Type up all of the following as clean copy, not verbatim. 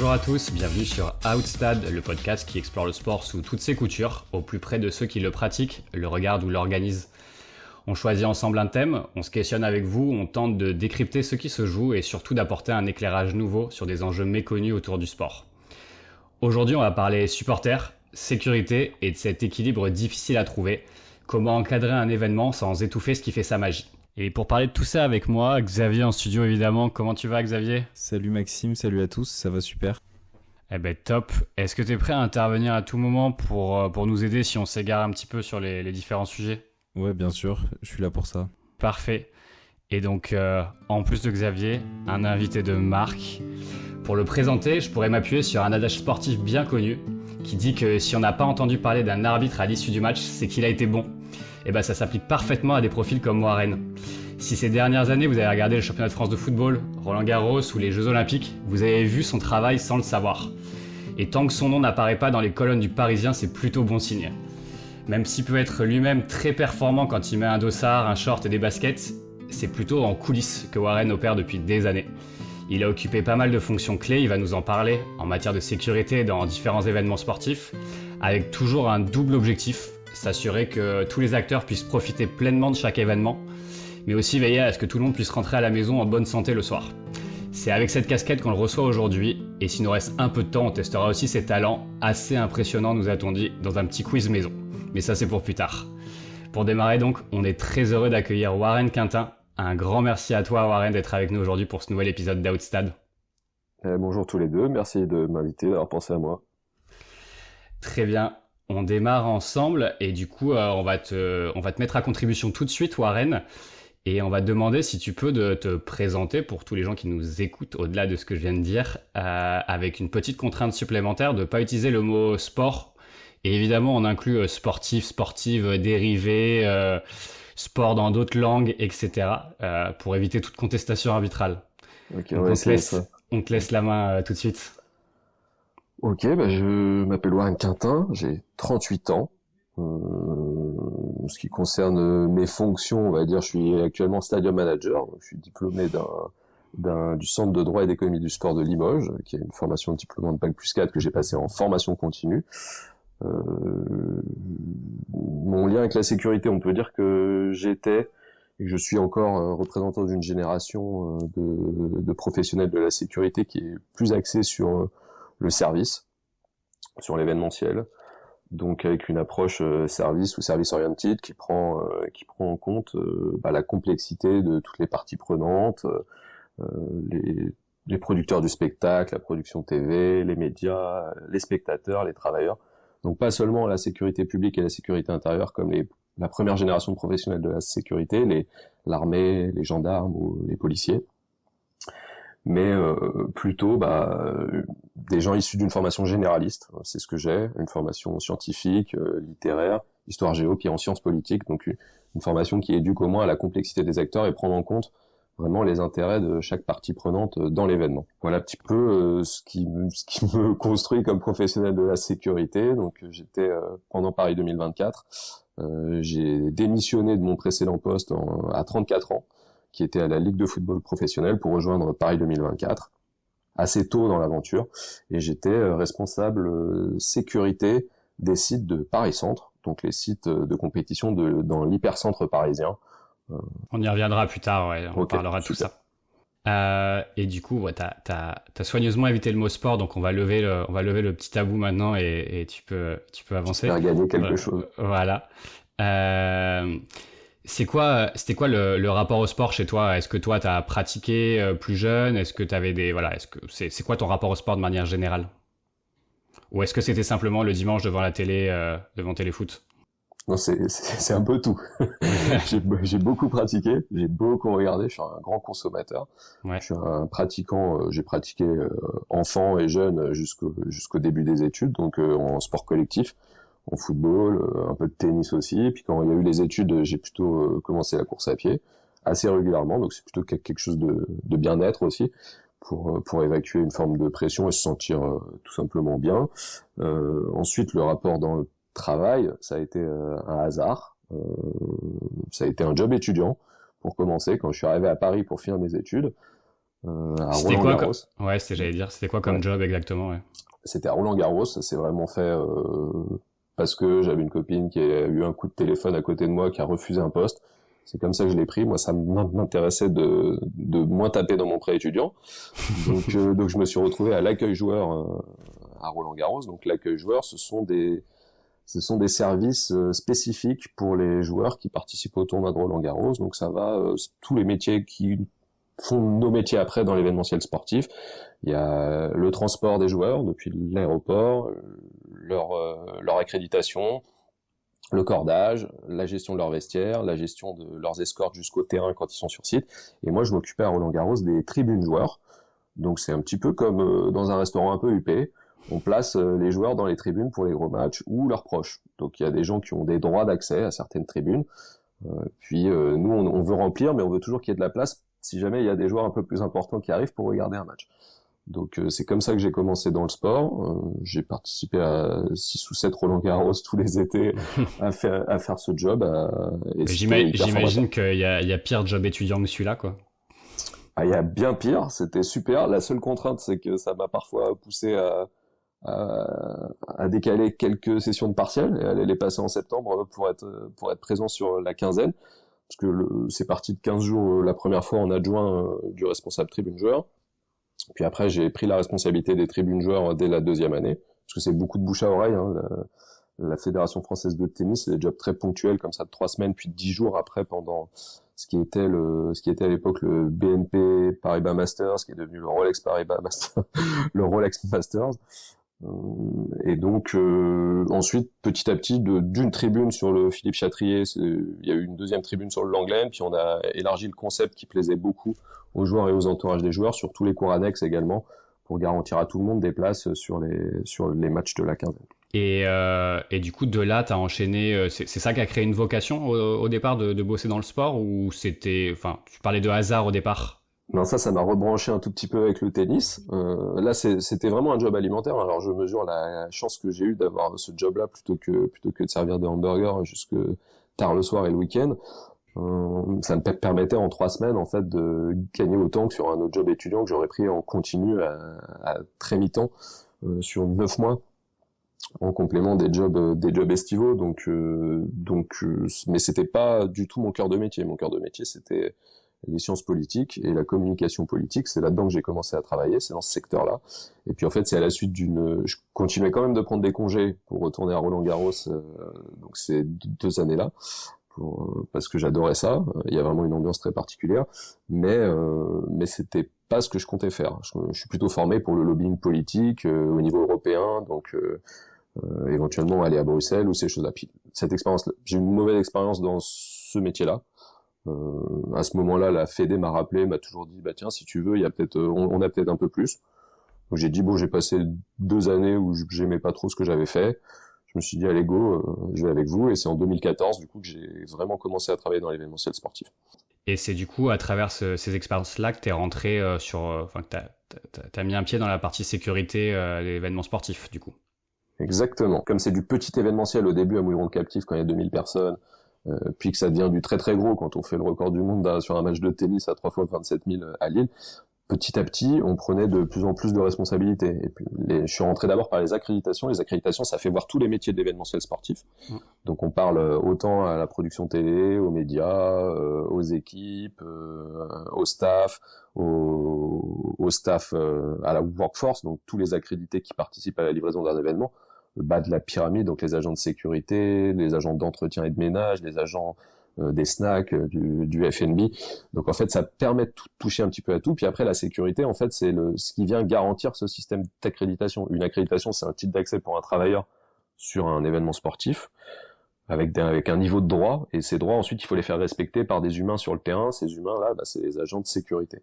Bonjour à tous, bienvenue sur Outstad, le podcast qui explore le sport sous toutes ses coutures, au plus près de ceux qui le pratiquent, le regardent ou l'organisent. On choisit ensemble un thème, on se questionne avec vous, on tente de décrypter ce qui se joue et surtout d'apporter un éclairage nouveau sur des enjeux méconnus autour du sport. Aujourd'hui, on va parler supporters, sécurité et de cet équilibre difficile à trouver. Comment encadrer un événement sans étouffer ce qui fait sa magie. Et pour parler de tout ça avec moi, Xavier en studio évidemment. Comment tu vas, Xavier ? Salut Maxime, salut à tous, ça va super. Eh ben top. Est-ce que tu es prêt à intervenir à tout moment pour nous aider si on s'égare un petit peu sur les différents sujets ? Ouais, bien sûr, je suis là pour ça. Parfait. Et donc, en plus de Xavier, un invité de marque. Pour le présenter, je pourrais m'appuyer sur un adage sportif bien connu qui dit que si on n'a pas entendu parler d'un arbitre à l'issue du match, c'est qu'il a été bon. Et ben ça s'applique parfaitement à des profils comme Warren. Si ces dernières années vous avez regardé le championnat de France de football, Roland Garros ou les Jeux Olympiques, vous avez vu son travail sans le savoir. Et tant que son nom n'apparaît pas dans les colonnes du Parisien, c'est plutôt bon signe. Même s'il peut être lui-même très performant quand il met un dossard, un short et des baskets, c'est plutôt en coulisses que Warren opère depuis des années. Il a occupé pas mal de fonctions clés, il va nous en parler, en matière de sécurité dans différents événements sportifs, avec toujours un double objectif, s'assurer que tous les acteurs puissent profiter pleinement de chaque événement, mais aussi veiller à ce que tout le monde puisse rentrer à la maison en bonne santé le soir. C'est avec cette casquette qu'on le reçoit aujourd'hui, et s'il nous reste un peu de temps, on testera aussi ses talents, assez impressionnants nous a-t-on dit, dans un petit quiz maison. Mais ça c'est pour plus tard. Pour démarrer donc, on est très heureux d'accueillir Warren Quintin. Un grand merci à toi Warren d'être avec nous aujourd'hui pour ce nouvel épisode d'Outstad. Bonjour tous les deux, merci de m'inviter, d'avoir pensé à moi. Très bien. On démarre ensemble et du coup, on va te mettre à contribution tout de suite, Warren, et on va te demander si tu peux de te présenter pour tous les gens qui nous écoutent, au-delà de ce que je viens de dire, avec une petite contrainte supplémentaire de ne pas utiliser le mot sport. Et évidemment, on inclut sportif, sportive, dérivé, sport dans d'autres langues, etc., pour éviter toute contestation arbitrale. Okay, donc on te laisse la main tout de suite. Ok, je m'appelle Warren Quintin, j'ai 38 ans. Ce qui concerne mes fonctions, on va dire, je suis actuellement stadium manager. Donc je suis diplômé du Centre de droit et d'économie du sport de Limoges, qui est une formation diplômante Bac+4 que j'ai passé en formation continue. Mon lien avec la sécurité, on peut dire que j'étais et que je suis encore représentant d'une génération de professionnels de la sécurité qui est plus axée sur le service, sur l'événementiel, donc avec une approche service ou service oriented qui prend en compte la complexité de toutes les parties prenantes, les producteurs du spectacle, la production TV, les médias, les spectateurs, les travailleurs. Donc pas seulement la sécurité publique et la sécurité intérieure comme la première génération de professionnels de la sécurité, l'armée, les gendarmes ou les policiers, mais plutôt des gens issus d'une formation généraliste. C'est ce que j'ai, une formation scientifique, littéraire, histoire géo, puis en sciences politiques, donc une formation qui éduque au moins à la complexité des acteurs et prendre en compte vraiment les intérêts de chaque partie prenante dans l'événement. Voilà un petit peu ce qui me construit comme professionnel de la sécurité. Donc j'étais pendant Paris 2024, j'ai démissionné de mon précédent poste à 34 ans, qui était à la Ligue de football professionnel pour rejoindre Paris 2024, assez tôt dans l'aventure, et j'étais responsable sécurité des sites de Paris Centre, donc les sites de compétition dans l'hypercentre parisien. On y reviendra plus tard, ouais, on parlera de tout ça. Et du coup, ouais, t'as soigneusement évité le mot sport, donc on va lever le petit tabou maintenant et tu peux avancer. J'espère gagner quelque chose. Voilà. C'était quoi le rapport au sport chez toi ? Est-ce que toi t'as pratiqué plus jeune ? Est-ce que t'avais c'est quoi ton rapport au sport de manière générale ? Ou est-ce que c'était simplement le dimanche devant la télé, devant Téléfoot ? Non, c'est un peu tout. J'ai beaucoup pratiqué, j'ai beaucoup regardé, je suis un grand consommateur. Ouais. Je suis un pratiquant, j'ai pratiqué enfant et jeune jusqu'au début des études, donc en sport collectif, en football, un peu de tennis aussi. Et puis quand il y a eu les études, j'ai plutôt commencé la course à pied assez régulièrement, donc c'est plutôt quelque chose de bien-être aussi pour évacuer une forme de pression et se sentir tout simplement bien. Ensuite, le rapport dans le travail, ça a été un hasard, ça a été un job étudiant pour commencer. Quand je suis arrivé à Paris pour finir mes études, à C'était quoi Roland-Garros. Ouais, j'allais dire, c'était quoi comme Ouais. job exactement, ouais. C'était à Roland-Garros, ça s'est vraiment fait parce que j'avais une copine qui a eu un coup de téléphone à côté de moi, qui a refusé un poste. C'est comme ça que je l'ai pris. Moi, ça m'intéressait de moins taper dans mon prêt étudiant. Donc je me suis retrouvé à l'accueil joueur à Roland-Garros. Donc l'accueil joueur, ce sont des services spécifiques pour les joueurs qui participent au tournoi de Roland-Garros. Donc ça va tous les métiers qui font nos métiers après dans l'événementiel sportif. Il y a le transport des joueurs depuis l'aéroport, leur accréditation, le cordage, la gestion de leur vestiaire, la gestion de leurs escortes jusqu'au terrain quand ils sont sur site. Et moi, je m'occupais à Roland-Garros des tribunes joueurs. Donc c'est un petit peu comme dans un restaurant un peu huppé. On place les joueurs dans les tribunes pour les gros matchs ou leurs proches. Donc il y a des gens qui ont des droits d'accès à certaines tribunes. Puis nous, on veut remplir, mais on veut toujours qu'il y ait de la place si jamais il y a des joueurs un peu plus importants qui arrivent pour regarder un match. Donc c'est comme ça que j'ai commencé dans le sport. J'ai participé à 6 ou 7 Roland-Garros tous les étés à faire ce job. Et c'était hyper formateur. J'imagine qu'il y a pire job étudiant que celui-là, quoi. Ah, il y a bien pire, c'était super. La seule contrainte, c'est que ça m'a parfois poussé à décaler quelques sessions de partiel et à les passer en septembre pour être présent sur la quinzaine. Parce que c'est parti de 15 jours la première fois en adjoint du responsable tribune joueur. Puis après, j'ai pris la responsabilité des tribunes joueurs dès la deuxième année, parce que c'est beaucoup de bouche à oreille. Hein. La Fédération française de tennis, c'est des jobs très ponctuels, comme ça, de 3 semaines, puis de 10 jours après, pendant ce qui était à l'époque le BNP Paribas Masters, qui est devenu le Rolex Paribas Masters, le Rolex Masters. Et donc ensuite, petit à petit, d'une tribune sur le Philippe Chatrier, il y a eu une deuxième tribune sur le Langlaine, puis on a élargi le concept qui plaisait beaucoup aux joueurs et aux entourages des joueurs, sur tous les cours annexes également, pour garantir à tout le monde des places sur les matchs de la quinzaine. Et du coup, de là, t'as enchaîné. C'est ça qui a créé une vocation au départ de bosser dans le sport, ou c'était, enfin, tu parlais de hasard au départ? Non, ça m'a rebranché un tout petit peu avec le tennis. Là, c'était vraiment un job alimentaire. Alors, je mesure la chance que j'ai eue d'avoir ce job-là plutôt que de servir des hamburgers jusque tard le soir et le week-end. Ça me permettait en 3 semaines, en fait, de gagner autant que sur un autre job étudiant que j'aurais pris en continu à très mi-temps sur 9 mois, en complément des jobs estivaux. Mais c'était pas du tout mon cœur de métier. Mon cœur de métier, c'était les sciences politiques et la communication politique. C'est là-dedans que j'ai commencé à travailler, c'est dans ce secteur-là. Et puis en fait, c'est à la suite je continuais quand même de prendre des congés pour retourner à Roland-Garros, donc ces 2 années-là, parce que j'adorais ça. Il y a vraiment une ambiance très particulière, mais c'était pas ce que je comptais faire. Je suis plutôt formé pour le lobbying politique au niveau européen, donc éventuellement aller à Bruxelles ou ces choses-là. Puis cette expérience, j'ai eu une mauvaise expérience dans ce métier-là. À ce moment-là, la Fédé m'a rappelé, m'a toujours dit, bah tiens, si tu veux, il y a peut-être, on a peut-être un peu plus. Donc j'ai dit bon, j'ai passé 2 années où j'aimais pas trop ce que j'avais fait. Je me suis dit allez go, je vais avec vous. Et c'est en 2014 du coup que j'ai vraiment commencé à travailler dans l'événementiel sportif. Et c'est du coup à travers ces expériences-là que t'es rentré enfin que t'as mis un pied dans la partie sécurité de l'événement sportif, du coup. Exactement. Comme c'est du petit événementiel au début à Mouilleron-le-Captif quand il y a 2000 personnes. Puis que ça devient du très très gros quand on fait le record du monde sur un match de tennis à 3 fois 27 000 à Lille. Petit à petit, on prenait de plus en plus de responsabilités. Et puis, je suis rentré d'abord par les accréditations. Les accréditations, ça fait voir tous les métiers de l'événementiel sportif. Donc on parle autant à la production télé, aux médias, aux équipes, au staff, au staff, à la workforce, donc tous les accrédités qui participent à la livraison d'un événement. Le bas de la pyramide, donc les agents de sécurité, les agents d'entretien et de ménage, les agents des snacks, du F&B. Donc en fait, ça permet de toucher un petit peu à tout. Puis après, la sécurité, en fait, c'est ce qui vient garantir ce système d'accréditation. Une accréditation, c'est un titre d'accès pour un travailleur sur un événement sportif, avec un niveau de droit. Et ces droits, ensuite, il faut les faire respecter par des humains sur le terrain. Ces humains-là, c'est les agents de sécurité.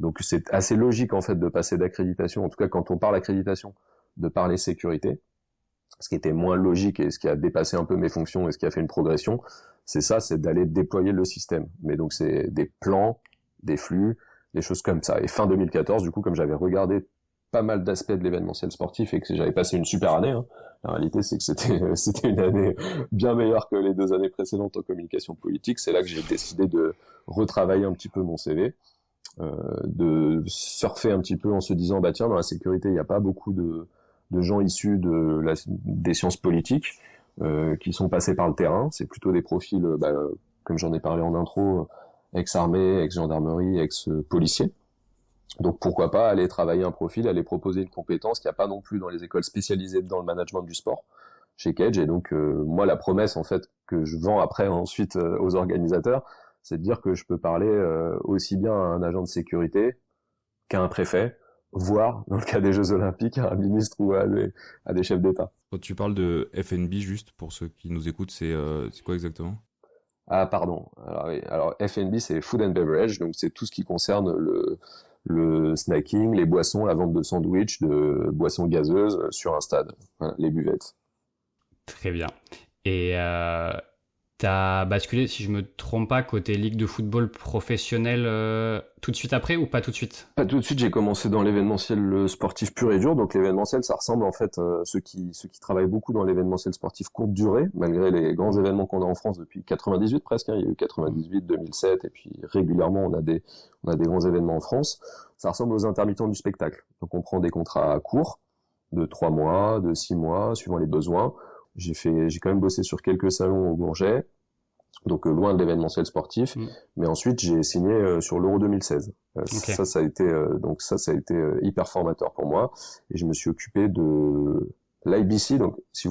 Donc c'est assez logique, en fait, de passer d'accréditation, en tout cas quand on parle accréditation, de parler sécurité. Ce qui était moins logique et ce qui a dépassé un peu mes fonctions et ce qui a fait une progression, c'est d'aller déployer le système. Mais donc c'est des plans, des flux, des choses comme ça. Et fin 2014, du coup, comme j'avais regardé pas mal d'aspects de l'événementiel sportif et que j'avais passé une super année, hein, la réalité c'est que c'était une année bien meilleure que les 2 années précédentes en communication politique, c'est là que j'ai décidé de retravailler un petit peu mon CV. de surfer un petit peu en se disant bah tiens, dans la sécurité il n'y a pas beaucoup de gens issus des sciences politiques qui sont passés par le terrain. C'est plutôt des profils, comme j'en ai parlé en intro, ex-armée, ex-gendarmerie, ex-policier. Donc pourquoi pas aller travailler un profil, aller proposer une compétence qu'il n'y a pas non plus dans les écoles spécialisées dans le management du sport chez Cage. Et donc moi la promesse en fait que je vends après ensuite aux organisateurs, c'est de dire que je peux parler aussi bien à un agent de sécurité qu'à un préfet, voire dans le cas des Jeux Olympiques à un ministre ou à des chefs d'État. Quand tu parles de FNB, juste pour ceux qui nous écoutent, c'est quoi exactement? Ah pardon. Alors, oui. Alors FNB c'est Food and Beverage, donc c'est tout ce qui concerne le snacking, les boissons, la vente de sandwichs, de boissons gazeuses sur un stade, voilà, les buvettes. Très bien. Et t'as basculé, si je me trompe pas, côté ligue de football professionnel tout de suite après ou pas tout de suite? Pas tout de suite, j'ai commencé dans l'événementiel sportif pur et dur. Donc l'événementiel, ça ressemble en fait ceux qui travaillent beaucoup dans l'événementiel sportif courte durée, malgré les grands événements qu'on a en France depuis 98 presque. Hein, il y a eu 98, 2007, et puis régulièrement on a des grands événements en France. Ça ressemble aux intermittents du spectacle. Donc on prend des contrats courts, de 3 mois, de 6 mois, suivant les besoins. J'ai quand même bossé sur quelques salons au Bourget, donc loin de l'événementiel sportif, mais ensuite j'ai signé sur l'Euro 2016. Okay. Ça a été hyper formateur pour moi, et je me suis occupé de l'IBC. Donc si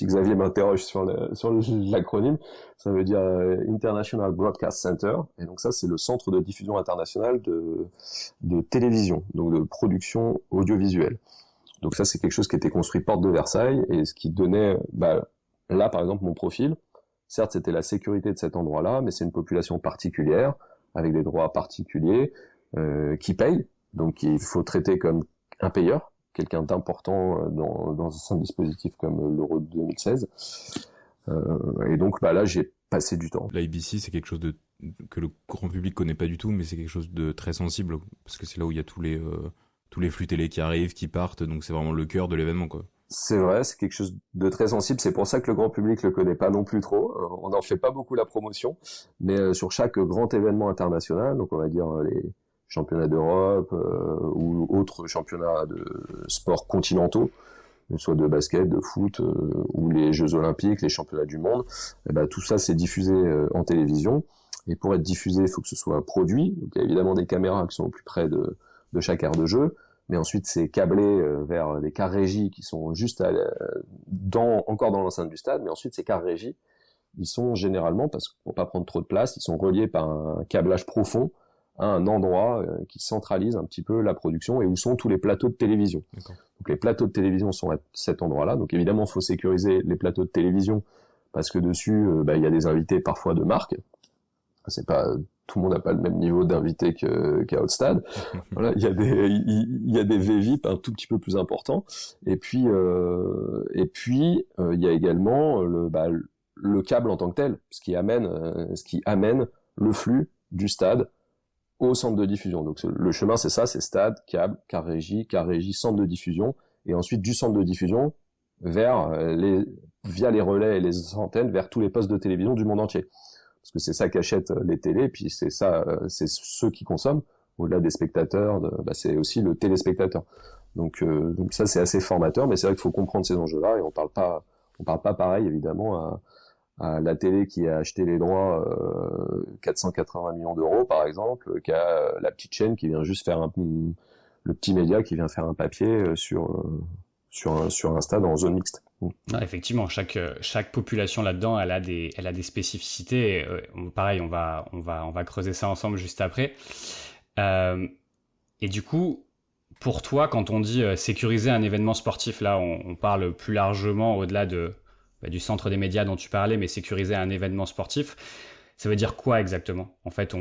Xavier m'interroge sur l'acronyme, ça veut dire International Broadcast Center, et donc ça c'est le centre de diffusion international de télévision, donc de production audiovisuelle. Donc ça, c'est quelque chose qui était construit porte de Versailles, et ce qui donnait, là par exemple, mon profil, certes c'était la sécurité de cet endroit-là, mais c'est une population particulière, avec des droits particuliers, qui paye, donc il faut traiter comme un payeur, quelqu'un d'important dans un dispositif comme l'Euro 2016. Et donc là, j'ai passé du temps. L'IBC, c'est quelque chose que le grand public connaît pas du tout, mais c'est quelque chose de très sensible, parce que c'est là où il y a tous les flux télé qui arrivent, qui partent, donc c'est vraiment le cœur de l'événement, quoi. C'est vrai, c'est quelque chose de très sensible, c'est pour ça que le grand public le connaît pas non plus trop, on n'en fait pas beaucoup la promotion, mais sur chaque grand événement international, donc on va dire les championnats d'Europe ou autres championnats de sports continentaux, soit de basket, de foot ou les Jeux Olympiques, les championnats du monde, tout ça c'est diffusé en télévision, et pour être diffusé, il faut que ce soit produit, donc il y a évidemment des caméras qui sont au plus près de chaque aire de jeu, mais ensuite c'est câblé vers des cars régie qui sont juste encore dans l'enceinte du stade, mais ensuite ces cars régie, ils sont généralement, parce que pour pas prendre trop de place, ils sont reliés par un câblage profond à un endroit qui centralise un petit peu la production et où sont tous les plateaux de télévision. D'accord. Donc les plateaux de télévision sont à cet endroit-là, donc évidemment il faut sécuriser les plateaux de télévision parce que dessus il y a des invités parfois de marque. C'est pas tout le monde n'a pas le même niveau d'invité qu'à Haute Stade. Voilà, il y a des V-VIP un tout petit peu plus importants. Et puis il y a également le câble en tant que tel, ce qui amène le flux du stade au centre de diffusion. Donc le chemin c'est ça, c'est stade, câble, car régie, centre de diffusion, et ensuite du centre de diffusion via les relais et les antennes vers tous les postes de télévision du monde entier. Parce que c'est ça qu'achètent les télés, et puis c'est ceux qui consomment, au-delà des spectateurs, c'est aussi le téléspectateur. Donc ça c'est assez formateur, mais c'est vrai qu'il faut comprendre ces enjeux-là, et on parle pas pareil évidemment à la télé qui a acheté les droits 480 millions d'euros par exemple, qu'à la petite chaîne qui vient juste faire le petit média qui vient faire un papier sur un stade en zone mixte. Ah, effectivement, chaque population là-dedans, elle a des spécificités. Pareil, on va creuser ça ensemble juste après. Et du coup, pour toi, quand on dit sécuriser un événement sportif, là, on parle plus largement au-delà du centre des médias dont tu parlais, mais sécuriser un événement sportif, ça veut dire quoi exactement? En fait,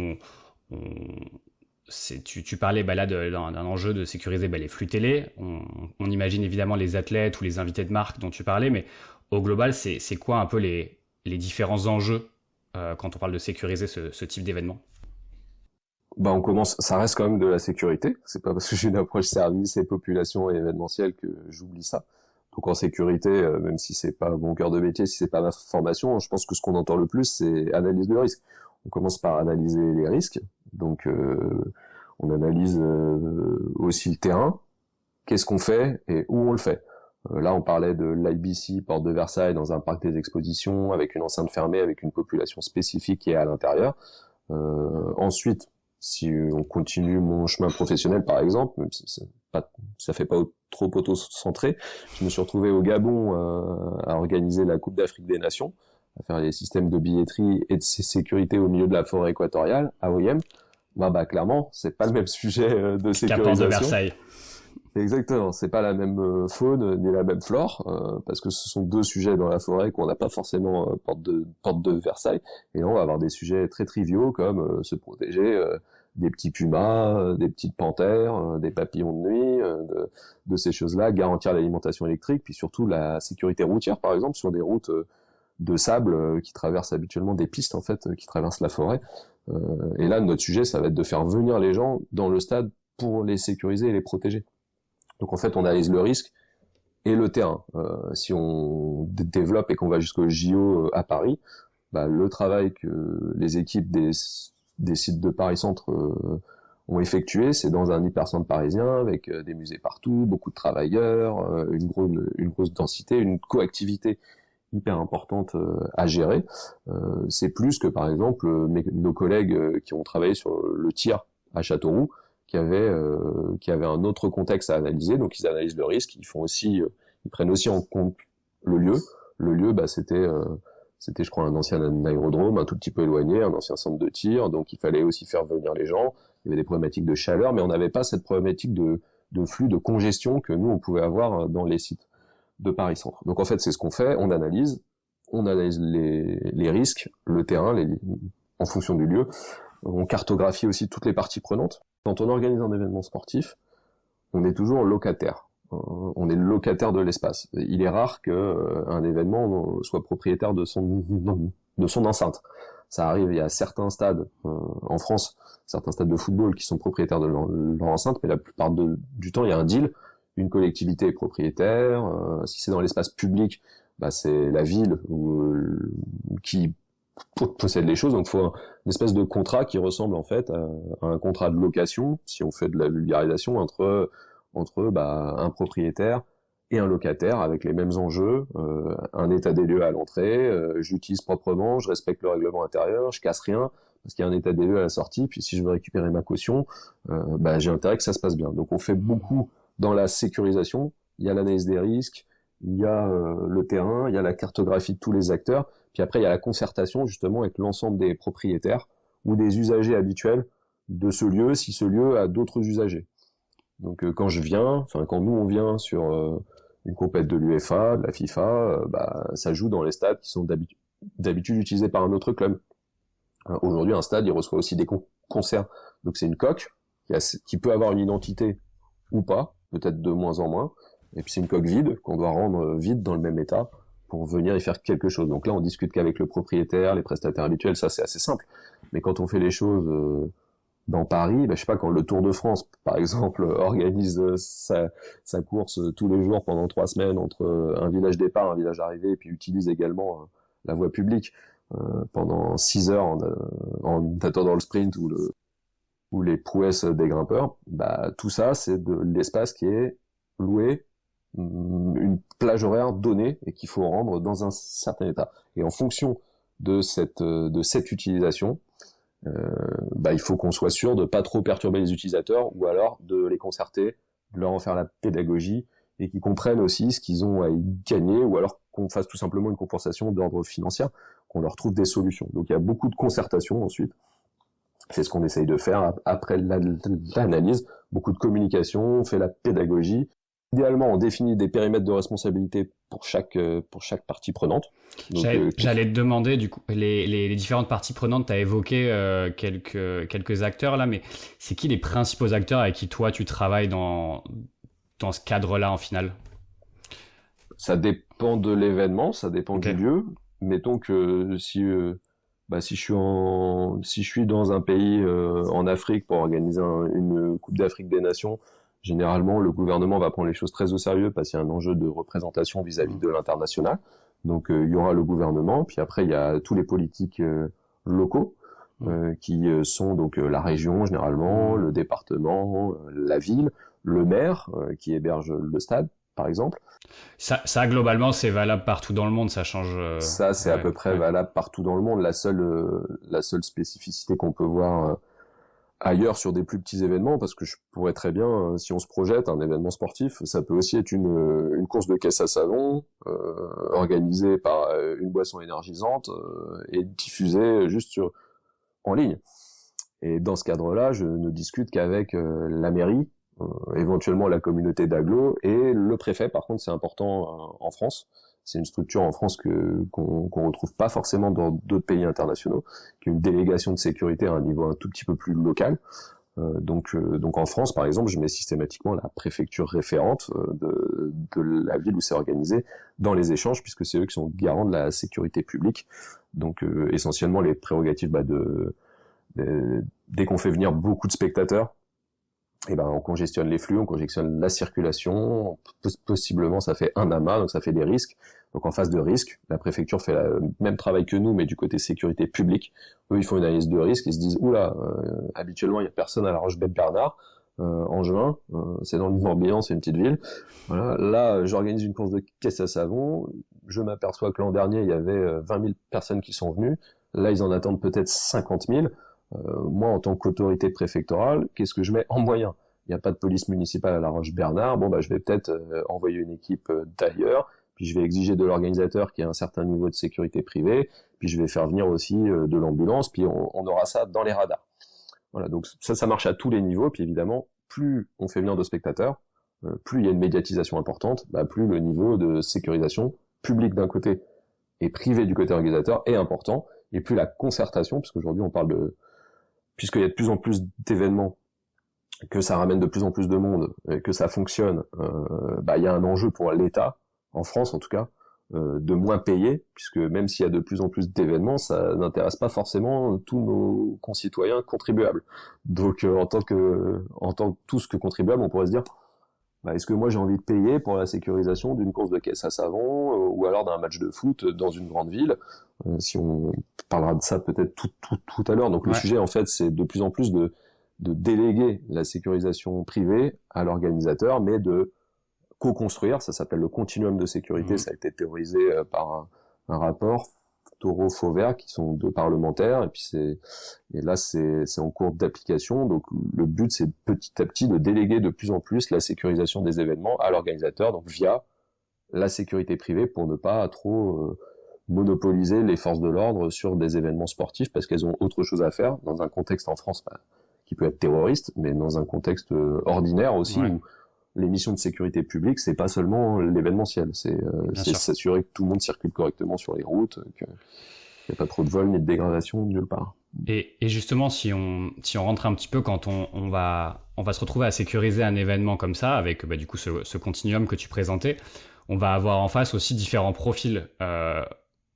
tu parlais là d'un enjeu de sécuriser les flux télé. On imagine évidemment les athlètes ou les invités de marque dont tu parlais, mais au global, c'est quoi un peu les différents enjeux quand on parle de sécuriser ce type d'événement? Ça reste quand même de la sécurité. C'est pas parce que j'ai une approche service et population et événementielle que j'oublie ça. Donc en sécurité, même si c'est pas mon cœur de métier, si c'est pas ma formation, je pense que ce qu'on entend le plus, c'est analyse de risque. On commence par analyser les risques. Donc, on analyse aussi le terrain. Qu'est-ce qu'on fait et où on le fait. Là, on parlait de l'IBC, Porte de Versailles, dans un parc des expositions, avec une enceinte fermée, avec une population spécifique qui est à l'intérieur. Ensuite, si on continue mon chemin professionnel, par exemple, même si ça fait pas trop auto-centré, je me suis retrouvé au Gabon à organiser la Coupe d'Afrique des Nations, à faire les systèmes de billetterie et de sécurité au milieu de la forêt équatoriale, à OIM. Bah clairement, c'est pas le même sujet de sécurisation. Porte de Versailles. Exactement, c'est pas la même faune ni la même flore, parce que ce sont deux sujets dans la forêt qu'on n'a pas forcément porte de Versailles. Et là, on va avoir des sujets très triviaux comme se protéger des petits pumas, des petites panthères, des papillons de nuit, de ces choses-là, garantir l'alimentation électrique, puis surtout la sécurité routière, par exemple, sur des routes de sable qui traversent habituellement des pistes en fait, qui traversent la forêt. Et là, notre sujet, ça va être de faire venir les gens dans le stade pour les sécuriser et les protéger. Donc en fait, on analyse le risque et le terrain. Si on développe et qu'on va jusqu'au JO à Paris, bah, le travail que les équipes des sites de Paris Centre ont effectué, c'est dans un hypercentre parisien avec des musées partout, beaucoup de travailleurs, une grosse densité, une coactivité hyper importante à gérer. C'est plus que par exemple nos collègues qui ont travaillé sur le tir à Châteauroux, qui avaient un autre contexte à analyser. Donc ils analysent le risque, ils prennent aussi en compte le lieu. Le lieu, bah c'était je crois un ancien aérodrome, un tout petit peu éloigné, un ancien centre de tir. Donc il fallait aussi faire venir les gens. Il y avait des problématiques de chaleur, mais on n'avait pas cette problématique de flux, de congestion que nous on pouvait avoir dans les sites de Paris Centre. Donc en fait c'est ce qu'on fait, on analyse les risques, le terrain, en fonction du lieu. On cartographie aussi toutes les parties prenantes. Quand on organise un événement sportif, on est toujours locataire. On est le locataire de l'espace. Il est rare qu'un événement soit propriétaire de son enceinte. Ça arrive, il y a certains stades en France, certains stades de football qui sont propriétaires de leur enceinte, mais la plupart du temps, il y a un deal. Une collectivité est propriétaire. Si c'est dans l'espace public, bah, c'est la ville qui possède les choses. Donc il faut une espèce de contrat qui ressemble en fait à un contrat de location, si on fait de la vulgarisation, entre un propriétaire et un locataire avec les mêmes enjeux, un état des lieux à l'entrée, j'utilise proprement, je respecte le règlement intérieur, je casse rien, parce qu'il y a un état des lieux à la sortie, puis si je veux récupérer ma caution, j'ai intérêt que ça se passe bien. Donc on fait beaucoup dans la sécurisation, il y a l'analyse des risques, il y a le terrain, il y a la cartographie de tous les acteurs, puis après il y a la concertation justement avec l'ensemble des propriétaires ou des usagers habituels de ce lieu, si ce lieu a d'autres usagers. Donc quand nous on vient sur une compète de l'UEFA, de la FIFA, ça joue dans les stades qui sont d'habitude utilisés par un autre club. Aujourd'hui un stade il reçoit aussi des concerts, donc c'est une coque qui peut avoir une identité ou pas, peut-être de moins en moins, et puis c'est une coque vide qu'on doit rendre vide dans le même état pour venir y faire quelque chose. Donc là on discute qu'avec le propriétaire, les prestataires habituels, ça c'est assez simple. Mais quand on fait les choses dans Paris, je sais pas, quand le Tour de France, par exemple, organise sa course tous les jours pendant 3 semaines entre un village départ, un village arrivée, et puis utilise également la voie publique pendant 6 heures en attendant le sprint ou les prouesses des grimpeurs, tout ça, c'est de l'espace qui est loué, une plage horaire donnée et qu'il faut rendre dans un certain état. Et en fonction de cette utilisation, il faut qu'on soit sûr de pas trop perturber les utilisateurs ou alors de les concerter, de leur en faire la pédagogie et qu'ils comprennent aussi ce qu'ils ont à y gagner ou alors qu'on fasse tout simplement une compensation d'ordre financier, qu'on leur trouve des solutions. Donc il y a beaucoup de concertation ensuite. C'est ce qu'on essaye de faire après l'analyse, beaucoup de communication, on fait la pédagogie. Idéalement, on définit des périmètres de responsabilité pour chaque partie prenante. Donc, j'allais te demander, du coup, les différentes parties prenantes, tu as évoqué quelques acteurs là, mais c'est qui les principaux acteurs avec qui toi tu travailles dans ce cadre-là en final? Ça dépend de l'événement, ça dépend du lieu. Mettons que si je suis dans un pays en Afrique pour organiser une Coupe d'Afrique des Nations, généralement le gouvernement va prendre les choses très au sérieux parce qu'il y a un enjeu de représentation vis-à-vis de l'international. Donc il y aura le gouvernement, puis après il y a tous les politiques locaux. qui sont donc la région généralement, le département, la ville, le maire qui héberge le stade, par exemple. Ça globalement, c'est valable partout dans le monde, ça change. Ça, c'est à peu près valable partout dans le monde. La seule spécificité qu'on peut voir ailleurs sur des plus petits événements, parce que je pourrais très bien, si on se projette un événement sportif, ça peut aussi être une course de caisse à savon organisée par une boisson énergisante et diffusée juste en ligne. Et dans ce cadre-là, je ne discute qu'avec la mairie, éventuellement la communauté d'agglo et le préfet. Par contre, c'est important en France. C'est une structure en France qu'on retrouve pas forcément dans d'autres pays internationaux, qui est une délégation de sécurité à un niveau un tout petit peu plus local. Donc en France, par exemple, je mets systématiquement la préfecture référente de la ville où c'est organisé dans les échanges, puisque c'est eux qui sont garants de la sécurité publique. Donc essentiellement les prérogatives dès qu'on fait venir beaucoup de spectateurs, et ben on congestionne les flux, on congestionne la circulation, possiblement ça fait un amas, donc ça fait des risques. Donc en phase de risque, la préfecture fait le même travail que nous, mais du côté sécurité publique. Eux, ils font une analyse de risque, ils se disent oula, habituellement il y a personne à la Roche-Bête-Bernard en juin, c'est dans le Morbihan, c'est une petite ville. Voilà, là j'organise une course de caisse à savon, je m'aperçois que l'an dernier il y avait 20 000 personnes qui sont venues, là ils en attendent peut-être 50 000. Moi, en tant qu'autorité préfectorale, qu'est-ce que je mets en moyen? Il n'y a pas de police municipale à La Roche-Bernard. Bon, bah, je vais peut-être envoyer une équipe d'ailleurs. Puis je vais exiger de l'organisateur qu'il y ait un certain niveau de sécurité privée. Puis je vais faire venir aussi de l'ambulance. Puis on aura ça dans les radars. Voilà. Donc ça marche à tous les niveaux. Puis évidemment, plus on fait venir de spectateurs, plus il y a une médiatisation importante, bah, plus le niveau de sécurisation publique d'un côté et privé du côté organisateur est important. Et plus la concertation, parce qu'aujourd'hui on parle puisqu'il y a de plus en plus d'événements, que ça ramène de plus en plus de monde, et que ça fonctionne, bah il y a un enjeu pour l'État, en France en tout cas, de moins payer, puisque même s'il y a de plus en plus d'événements, ça n'intéresse pas forcément tous nos concitoyens contribuables. Donc en tant que tous que contribuables, on pourrait se dire, bah, est-ce que moi j'ai envie de payer pour la sécurisation d'une course de caisse à savon ou alors d'un match de foot dans une grande ville, si on parlera de ça peut-être tout à l'heure. Donc le sujet en fait c'est de plus en plus de déléguer la sécurisation privée à l'organisateur, mais de co-construire, ça s'appelle le continuum de sécurité, ça a été théorisé par un rapport Taureau-Fauvert, qui sont deux parlementaires, et puis là c'est en cours d'application. Donc le but c'est petit à petit de déléguer de plus en plus la sécurisation des événements à l'organisateur, donc via la sécurité privée, pour ne pas trop monopoliser les forces de l'ordre sur des événements sportifs, parce qu'elles ont autre chose à faire dans un contexte en France qui peut être terroriste, mais dans un contexte ordinaire aussi, où les missions de sécurité publique, c'est pas seulement l'événementiel, c'est s'assurer que tout le monde circule correctement sur les routes, qu'il n'y a pas trop de vols ni de dégradation nulle part. Et justement, si on rentre un petit peu, quand on va se retrouver à sécuriser un événement comme ça, avec du coup ce continuum que tu présentais, on va avoir en face aussi différents profils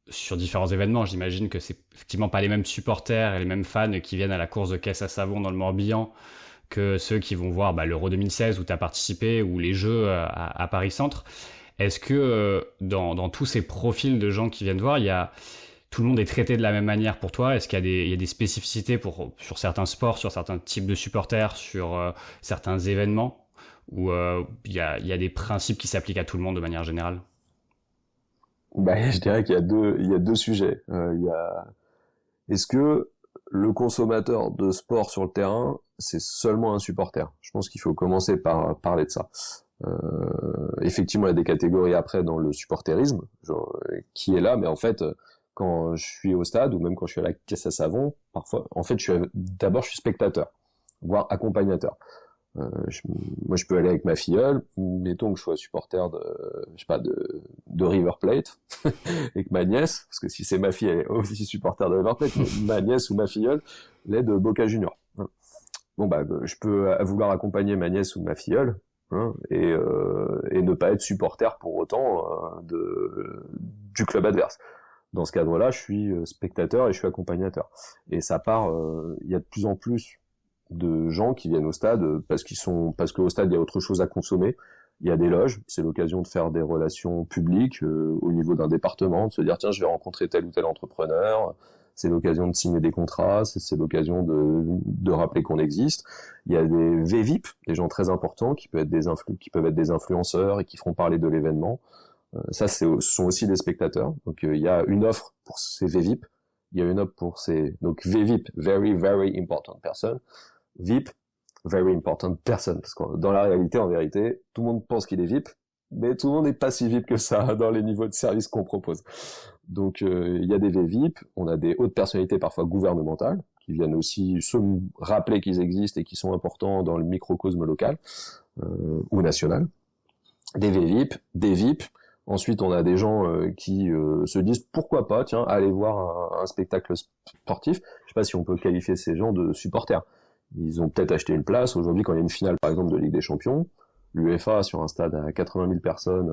sur différents événements. J'imagine que c'est effectivement pas les mêmes supporters et les mêmes fans qui viennent à la course de caisse à savon dans le Morbihan que ceux qui vont voir l'Euro 2016 où tu as participé, ou les Jeux à Paris Centre. Est-ce que dans tous ces profils de gens qui viennent voir, tout le monde est traité de la même manière pour toi? Est-ce qu'il y a des spécificités sur certains sports, sur certains types de supporters, sur certains événements, ou il y a des principes qui s'appliquent à tout le monde de manière générale? Je dirais qu'il y a deux sujets. Est-ce que le consommateur de sport sur le terrain, c'est seulement un supporter? Je pense qu'il faut commencer par parler de ça. Effectivement, il y a des catégories après dans le supporterisme, qui est là, mais en fait, quand je suis au stade, ou même quand je suis à la caisse à savon, parfois, en fait, d'abord, je suis spectateur, voire accompagnateur. Moi, je peux aller avec ma filleule, mettons que je sois supporter de River Plate, et que ma nièce, parce que si c'est ma fille, elle est aussi supporter de River Plate, mais ma nièce ou ma filleule, elle est de Boca Juniors. Bon, je peux vouloir accompagner ma nièce ou ma filleule, et ne pas être supporter pour autant du club adverse. Dans ce cadre-là, je suis spectateur et je suis accompagnateur. Et ça part, il y a de plus en plus de gens qui viennent au stade parce qu'au stade il y a autre chose à consommer. Il y a des loges, c'est l'occasion de faire des relations publiques au niveau d'un département, de se dire tiens, je vais rencontrer tel ou tel entrepreneur, c'est l'occasion de signer des contrats, c'est l'occasion de rappeler qu'on existe. Il y a des VVIP, des gens très importants qui peuvent être des influenceurs et qui feront parler de l'événement. Ça, ce sont aussi des spectateurs. Donc, il y a une offre pour ces VVIP. Il y a une offre pour ces... Donc, VVIP, Very, Very Important Person. VIP, Very Important Person. Parce que dans la réalité, en vérité, tout le monde pense qu'il est VIP, mais tout le monde n'est pas si VIP que ça dans les niveaux de service qu'on propose. Donc, il y a des VVIP. On a des hautes personnalités, parfois gouvernementales, qui viennent aussi se rappeler qu'ils existent et qui sont importants dans le microcosme local ou national. Des VVIP, des VIP. Ensuite, on a des gens qui se disent pourquoi pas, tiens, aller voir un spectacle sportif. Je sais pas si on peut qualifier ces gens de supporters. Ils ont peut-être acheté une place. Aujourd'hui, quand il y a une finale, par exemple, de Ligue des Champions, l'UEFA sur un stade à 80 000 personnes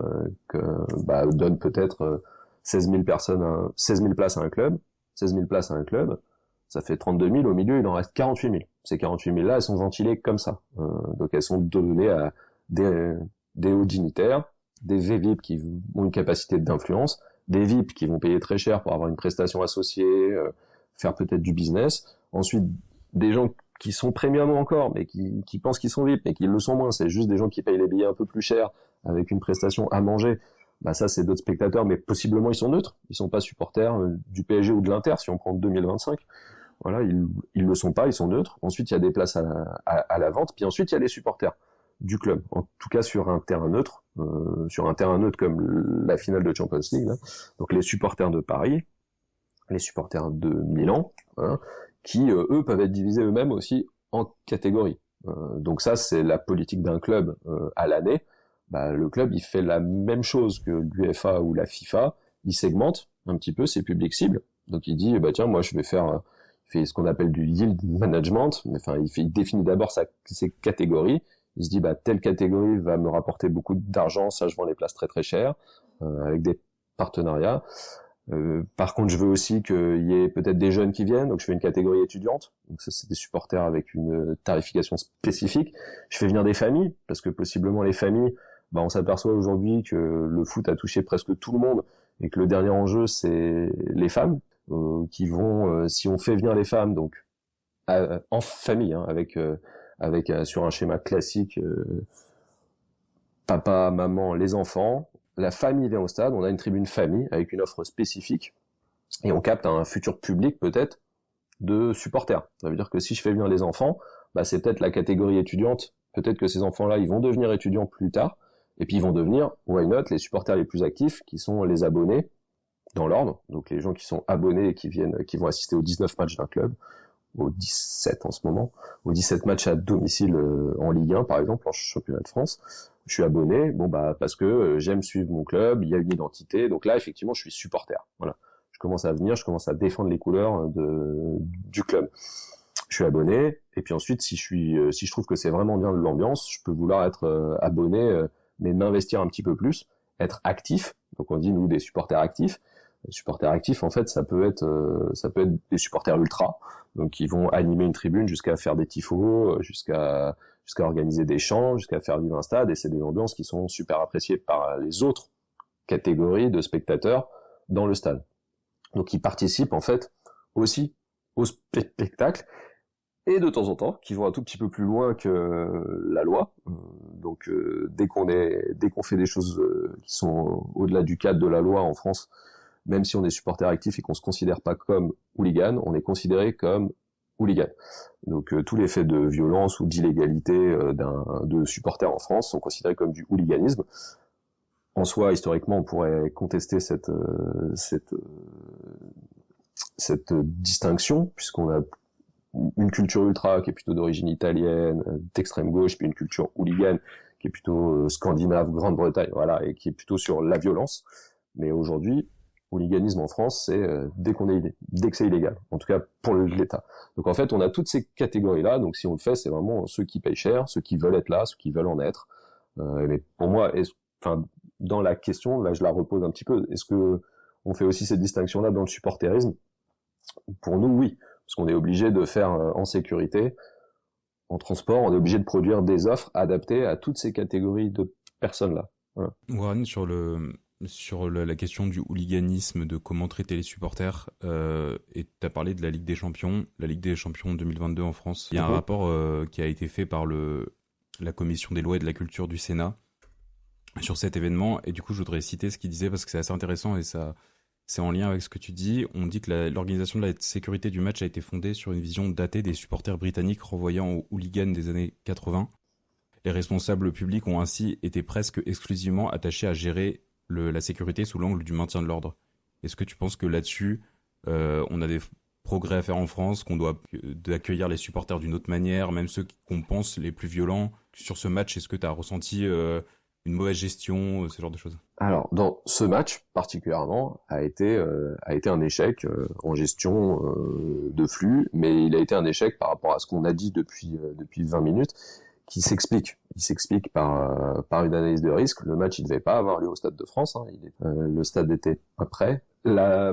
donne peut-être 16 000 places à un club. 16 000 places à un club, ça fait 32 000. Au milieu, il en reste 48 000. Ces 48 000 là, elles sont ventilées comme ça. Donc elles sont données à des hauts dignitaires, des VVIP qui ont une capacité d'influence, des VIP qui vont payer très cher pour avoir une prestation associée, faire peut-être du business. Ensuite, des gens qui sont premium encore, mais qui pensent qu'ils sont VIP, mais qui le sont moins. C'est juste des gens qui payent les billets un peu plus cher avec une prestation à manger. Bah ça, c'est d'autres spectateurs, mais possiblement ils sont neutres. Ils sont pas supporters du PSG ou de l'Inter si on prend 2025. Voilà, ils le sont pas, ils sont neutres. Ensuite, il y a des places à la vente. Puis ensuite, il y a les supporters du club, en tout cas sur un terrain neutre comme la finale de Champions League, là. Donc les supporters de Paris, les supporters de Milan, hein, qui eux peuvent être divisés eux-mêmes aussi en catégories. Donc ça, c'est la politique d'un club à l'année. Bah, le club, il fait la même chose que l'UEFA ou la FIFA. Il segmente un petit peu ses publics cibles. Donc il dit, bah tiens, moi je vais faire, il fait ce qu'on appelle du yield management. Enfin, il définit d'abord ses catégories. Il se dit, bah, telle catégorie va me rapporter beaucoup d'argent, ça je vends les places très très chères, avec des partenariats. Par contre, je veux aussi qu'il y ait peut-être des jeunes qui viennent, donc je fais une catégorie étudiante. Donc ça, c'est des supporters avec une tarification spécifique. Je fais venir des familles, parce que possiblement les familles, bah, on s'aperçoit aujourd'hui que le foot a touché presque tout le monde, et que le dernier enjeu, c'est les femmes, qui vont, si on fait venir les femmes, donc en famille, hein, avec sur un schéma classique, papa, maman, les enfants, la famille vient au stade, on a une tribune famille avec une offre spécifique, et on capte un futur public peut-être de supporters. Ça veut dire que si je fais venir les enfants, bah c'est peut-être la catégorie étudiante, peut-être que ces enfants-là, ils vont devenir étudiants plus tard, et puis ils vont devenir, why not, les supporters les plus actifs, qui sont les abonnés, dans l'ordre, donc les gens qui sont abonnés et qui vont assister aux 19 matchs d'un club, aux 17 en ce moment, aux 17 matchs à domicile en Ligue 1 par exemple, en championnat de France. Je suis abonné, bon bah parce que j'aime suivre mon club, il y a une identité, donc là effectivement je suis supporter. Voilà, je commence à venir, je commence à défendre les couleurs du club. Je suis abonné, et puis ensuite si je trouve que c'est vraiment bien de l'ambiance, je peux vouloir être abonné, mais m'investir un petit peu plus, être actif. Donc on dit nous des supporters actifs. Les supporters actifs, en fait, ça peut être des supporters ultra, donc ils vont animer une tribune jusqu'à faire des tifos, jusqu'à organiser des chants, jusqu'à faire vivre un stade, et c'est des ambiances qui sont super appréciées par les autres catégories de spectateurs dans le stade. Donc ils participent en fait aussi au spectacle, et de temps en temps, qui vont un tout petit peu plus loin que la loi. Donc dès qu'on fait des choses qui sont au-delà du cadre de la loi en France, même si on est supporter actif et qu'on se considère pas comme hooligan, on est considéré comme hooligan. Donc tous les faits de violence ou d'illégalité de supporters en France sont considérés comme du hooliganisme. En soi, historiquement, on pourrait contester cette distinction, puisqu'on a une culture ultra qui est plutôt d'origine italienne, d'extrême gauche, puis une culture hooligan qui est plutôt scandinave, Grande-Bretagne, voilà, et qui est plutôt sur la violence. Mais aujourd'hui, hooliganisme en France, c'est dès que c'est illégal, en tout cas pour l'État. Donc en fait, on a toutes ces catégories-là, donc si on le fait, c'est vraiment ceux qui payent cher, ceux qui veulent être là, ceux qui veulent en être. Mais pour moi, dans la question, là je la repose un petit peu, est-ce que on fait aussi cette distinction-là dans le supporterisme? Pour nous, oui, parce qu'on est obligé de faire en sécurité, en transport, on est obligé de produire des offres adaptées à toutes ces catégories de personnes-là. Voilà. Warren, sur le sur la question du hooliganisme, de comment traiter les supporters, et tu as parlé de la Ligue des Champions 2022 en France. Il y a un rapport qui a été fait par la Commission des lois et de la culture du Sénat sur cet événement, et du coup je voudrais citer ce qu'il disait parce que c'est assez intéressant et ça c'est en lien avec ce que tu dis. On dit que l'organisation de la sécurité du match a été fondée sur une vision datée des supporters britanniques renvoyant aux hooligans des années 80. Les responsables publics ont ainsi été presque exclusivement attachés à gérer la sécurité sous l'angle du maintien de l'ordre. Est-ce que tu penses que là-dessus, on a des progrès à faire en France, qu'on doit d'accueillir les supporters d'une autre manière, même ceux qu'on pense les plus violents sur ce match? Est-ce que tu as ressenti une mauvaise gestion, ce genre de choses? Alors, dans ce match particulièrement, a été un échec en gestion de flux, mais il a été un échec par rapport à ce qu'on a dit depuis 20 minutes, qui s'explique. Il s'explique par une analyse de risque. Le match, il devait pas avoir lieu au Stade de France. Le stade était pas prêt.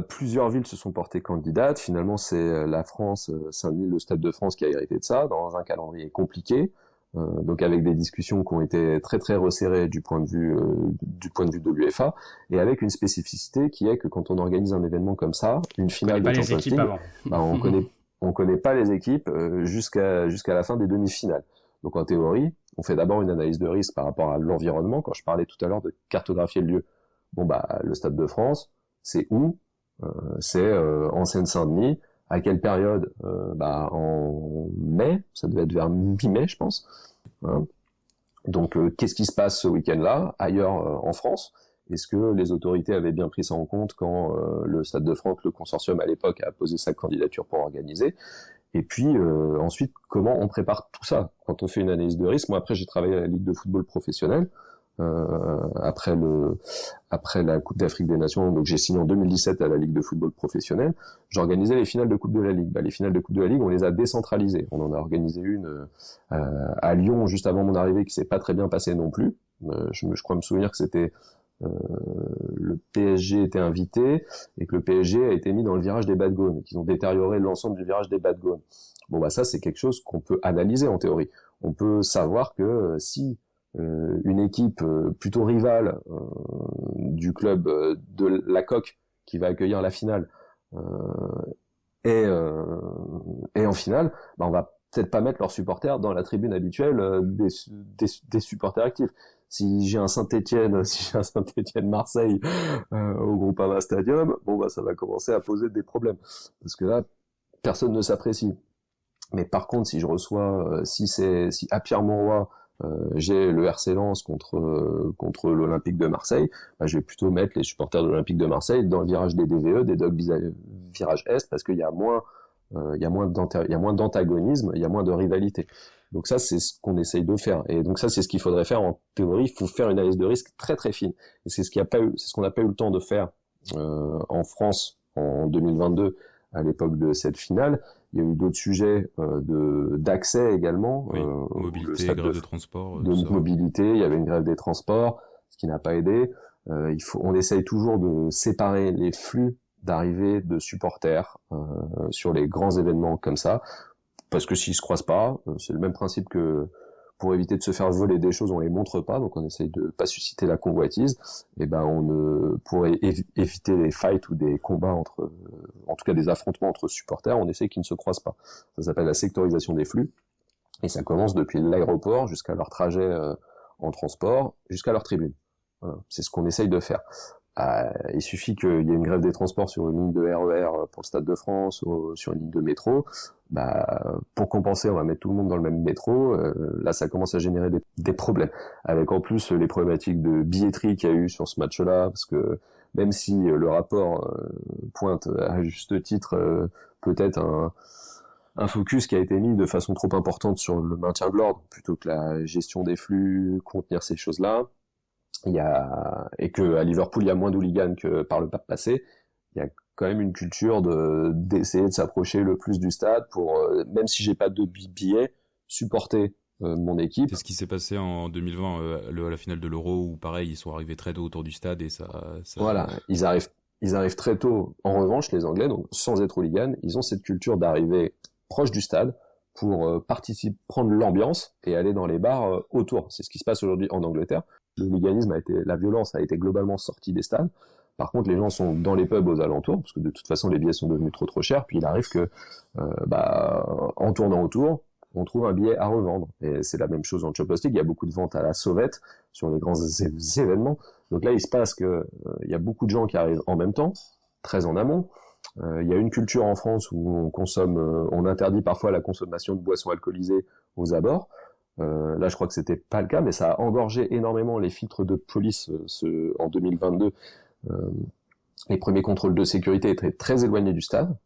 Plusieurs villes se sont portées candidates. Finalement, c'est la France, Saint-Denis, le Stade de France qui a hérité de ça, dans un calendrier compliqué. Donc avec des discussions qui ont été très très resserrées du point de vue de l'UEFA, et avec une spécificité qui est que quand on organise un événement comme ça, une finale de Champions League, on connaît pas les équipes jusqu'à la fin des demi-finales. Donc en théorie, on fait d'abord une analyse de risque par rapport à l'environnement. Quand je parlais tout à l'heure de cartographier le lieu, le Stade de France, c'est où? C'est en Seine-Saint-Denis. À quelle période? En mai, ça devait être vers mi-mai, je pense. Hein. Donc, qu'est-ce qui se passe ce week-end-là, ailleurs en France? Est-ce que les autorités avaient bien pris ça en compte quand le Stade de France, le consortium à l'époque, a posé sa candidature pour organiser? Et puis ensuite, comment on prépare tout ça quand on fait une analyse de risque? Moi, après, j'ai travaillé à la Ligue de football professionnel. Après la Coupe d'Afrique des Nations, donc j'ai signé en 2017 à la Ligue de football professionnel. J'organisais les finales de Coupe de la Ligue. Les finales de Coupe de la Ligue, on les a décentralisées. On en a organisé une à Lyon juste avant mon arrivée qui s'est pas très bien passée non plus. Je crois me souvenir que c'était le PSG était invité et que le PSG a été mis dans le virage des Bad Gaunes et qu'ils ont détérioré l'ensemble du virage des Bad Gaunes. Ça c'est quelque chose qu'on peut analyser en théorie. On peut savoir que si une équipe plutôt rivale du club de la Coque qui va accueillir la finale et en finale, on va peut-être pas mettre leurs supporters dans la tribune habituelle des supporters actifs. Si j'ai un Saint-Étienne Marseille au Groupama Stadium, ça va commencer à poser des problèmes parce que là personne ne s'apprécie. Mais par contre, si je reçois si à Pierre-Mauroy j'ai le RC Lens contre l'Olympique de Marseille, je vais plutôt mettre les supporters de l'Olympique de Marseille dans le virage des DVE, des Dogs virage Est, parce qu'il y a moins d'antagonisme, il y a moins de rivalité. Donc ça, c'est ce qu'on essaye de faire. Et donc ça, c'est ce qu'il faudrait faire en théorie. Il faut faire une analyse de risque très très fine. Et c'est ce qu'on n'a pas eu le temps de faire en France en 2022 à l'époque de cette finale. Il y a eu d'autres sujets d'accès également. Oui, mobilité, grève de transport. Mobilité, il y avait une grève des transports, ce qui n'a pas aidé. On essaye toujours de séparer les flux d'arrivée de supporters sur les grands événements comme ça, parce que s'ils se croisent pas, c'est le même principe que pour éviter de se faire voler des choses, on les montre pas, donc on essaye de pas susciter la convoitise. Et on ne pourrait éviter des fights ou des combats en tout cas des affrontements entre supporters, on essaie qu'ils ne se croisent pas. Ça s'appelle la sectorisation des flux, et ça commence depuis l'aéroport jusqu'à leur trajet en transport, jusqu'à leur tribune. Voilà. C'est ce qu'on essaye de faire. Il suffit qu'il y ait une grève des transports sur une ligne de RER pour le Stade de France ou sur une ligne de métro. Pour compenser, on va mettre tout le monde dans le même métro. Là, ça commence à générer des problèmes. Avec en plus les problématiques de billetterie qu'il y a eu sur ce match-là, parce que même si le rapport pointe à juste titre peut-être un focus qui a été mis de façon trop importante sur le maintien de l'ordre plutôt que la gestion des flux, contenir ces choses-là. Et que à Liverpool il y a moins d'hooligans que par le passé, il y a quand même une culture d'essayer de s'approcher le plus du stade pour même si j'ai pas de billets, supporter mon équipe. C'est ce qui s'est passé en 2020 à la finale de l'Euro où pareil ils sont arrivés très tôt autour du stade et ça... Voilà, ils arrivent très tôt. En revanche, les Anglais, donc sans être hooligans, ils ont cette culture d'arriver proche du stade pour participer, prendre l'ambiance et aller dans les bars autour. C'est ce qui se passe aujourd'hui en Angleterre. la violence a été globalement sortie des stades. Par contre, les gens sont dans les pubs aux alentours, parce que de toute façon, les billets sont devenus trop chers. Puis il arrive que, en tournant autour, on trouve un billet à revendre. Et c'est la même chose en Champions League. Il y a beaucoup de ventes à la sauvette sur les grands événements. Donc là, il se passe que il y a beaucoup de gens qui arrivent en même temps, très en amont. Il y a une culture en France où on interdit parfois la consommation de boissons alcoolisées aux abords. Là, je crois que c'était pas le cas, mais ça a engorgé énormément les filtres de police en 2022. Les premiers contrôles de sécurité étaient très éloignés du stade,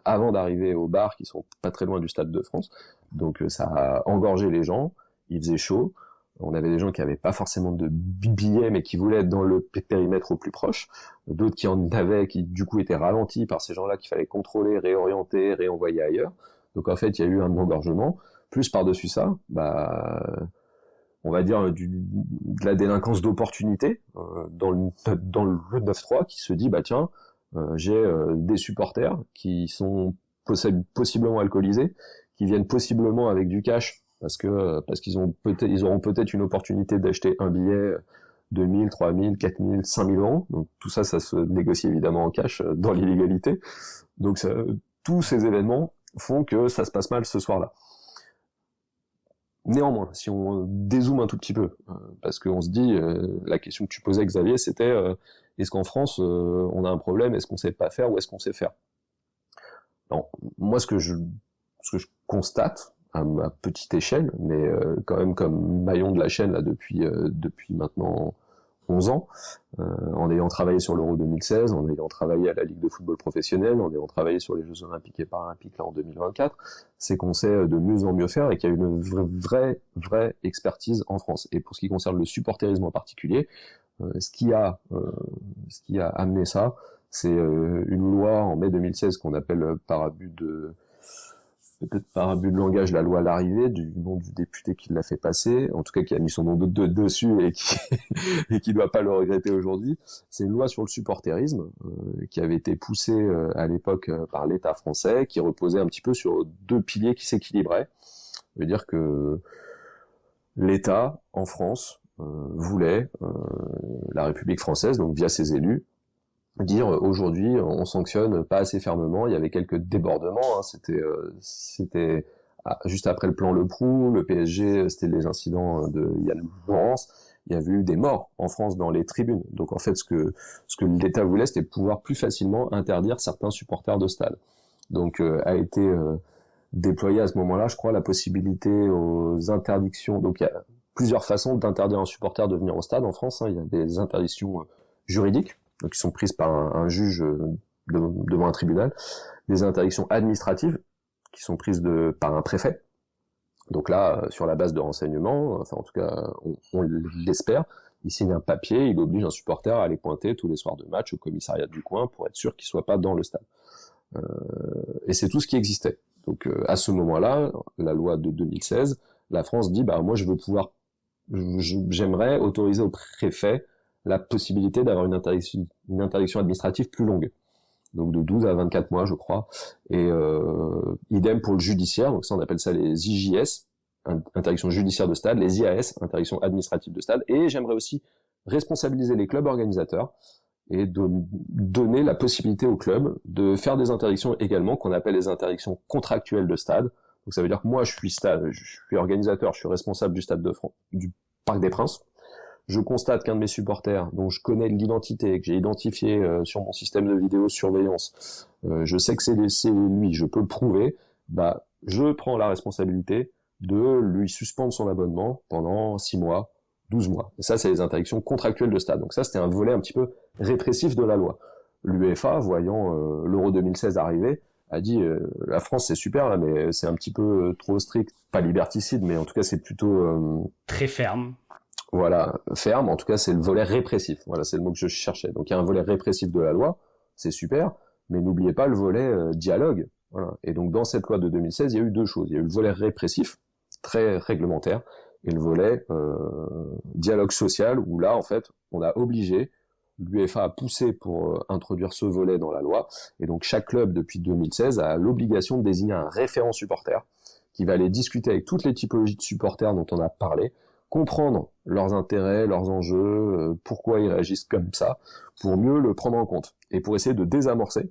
avant d'arriver aux bars qui sont pas très loin du Stade de France. Donc ça a engorgé les gens, il faisait chaud, on avait des gens qui avaient pas forcément de billets mais qui voulaient être dans le périmètre au plus proche, d'autres qui en avaient, qui du coup étaient ralentis par ces gens-là qu'il fallait contrôler, réorienter, réenvoyer ailleurs. Donc en fait il y a eu un engorgement, plus par-dessus ça, on va dire de la délinquance d'opportunité dans le 9-3 qui se dit j'ai des supporters qui sont possiblement alcoolisés, qui viennent possiblement avec du cash parce qu'ils auront peut-être une opportunité d'acheter un billet 2000, 3000, 4000, 5000 euros. Donc tout ça se négocie évidemment en cash dans l'illégalité. Donc tous ces événements font que ça se passe mal ce soir-là. Néanmoins, si on dézoome un tout petit peu, parce qu'on se dit, la question que tu posais, Xavier, c'était est-ce qu'en France, on a un problème, est-ce qu'on sait pas faire ou est-ce qu'on sait faire? Non, moi, ce que je constate, à ma petite échelle, mais quand même comme maillon de la chaîne là depuis maintenant 11 ans, en ayant travaillé sur l'Euro 2016, en ayant travaillé à la Ligue de football professionnel, en ayant travaillé sur les Jeux Olympiques et Paralympiques là en 2024, c'est qu'on sait de mieux en mieux faire et qu'il y a une vraie expertise en France. Et pour ce qui concerne le supporterisme en particulier, ce qui a amené ça, c'est une loi en mai 2016 qu'on appelle par abus de langage, la loi à l'arrivée, du nom du député qui l'a fait passer, en tout cas qui a mis son nom dessus et qui doit pas le regretter aujourd'hui. C'est une loi sur le supporterisme qui avait été poussée à l'époque par l'État français, qui reposait un petit peu sur deux piliers qui s'équilibraient. Ça veut dire que l'État en France voulait, la République française, donc via ses élus, dire aujourd'hui on sanctionne pas assez fermement. Il y avait quelques débordements, c'était juste après le plan Leproux, le PSG, c'était les incidents de Yann Laurence. Il y avait eu des morts en France dans les tribunes. Donc en fait ce que l'État voulait, c'était pouvoir plus facilement interdire certains supporters de stade. Donc a été déployée à ce moment-là, je crois, la possibilité aux interdictions. Donc il y a plusieurs façons d'interdire un supporter de venir au stade en France. Il y a des interdictions juridiques, donc qui sont prises par un juge devant un tribunal, des interdictions administratives qui sont prises par un préfet. Donc là, sur la base de renseignements, enfin en tout cas, on l'espère, il signe un papier, il oblige un supporter à aller pointer tous les soirs de match au commissariat du coin pour être sûr qu'il soit pas dans le stade. Et c'est tout ce qui existait. Donc à ce moment-là, la loi de 2016, la France dit moi j'aimerais autoriser au préfet la possibilité d'avoir une interdiction administrative plus longue, donc de 12 à 24 mois, je crois, et idem pour le judiciaire, donc ça on appelle ça les IJS, interdiction judiciaire de stade, les IAS, interdiction administrative de stade, et j'aimerais aussi responsabiliser les clubs organisateurs et donner la possibilité aux clubs de faire des interdictions également, qu'on appelle les interdictions contractuelles de stade. Donc ça veut dire que moi je suis organisateur, je suis responsable du stade de France, du Parc des Princes. Je constate qu'un de mes supporters, dont je connais l'identité, que j'ai identifié sur mon système de vidéosurveillance, je sais que c'est lui, je peux le prouver, je prends la responsabilité de lui suspendre son abonnement pendant 6 mois, 12 mois. Et ça, c'est les interdictions contractuelles de stade. Donc ça, c'était un volet un petit peu répressif de la loi. L'UEFA, voyant l'Euro 2016 arriver, a dit la France c'est super là, mais c'est un petit peu trop strict, pas liberticide, mais en tout cas c'est plutôt très ferme. Voilà, ferme, en tout cas c'est le volet répressif, voilà, c'est le mot que je cherchais. Donc il y a un volet répressif de la loi, c'est super, mais n'oubliez pas le volet dialogue. Voilà. Et donc dans cette loi de 2016, il y a eu deux choses. Il y a eu le volet répressif, très réglementaire, et le volet dialogue social, où là en fait on a obligé, l'UEFA a poussé pour introduire ce volet dans la loi, et donc chaque club depuis 2016 a l'obligation de désigner un référent supporter qui va aller discuter avec toutes les typologies de supporters dont on a parlé, comprendre leurs intérêts, leurs enjeux, pourquoi ils réagissent comme ça, pour mieux le prendre en compte et pour essayer de désamorcer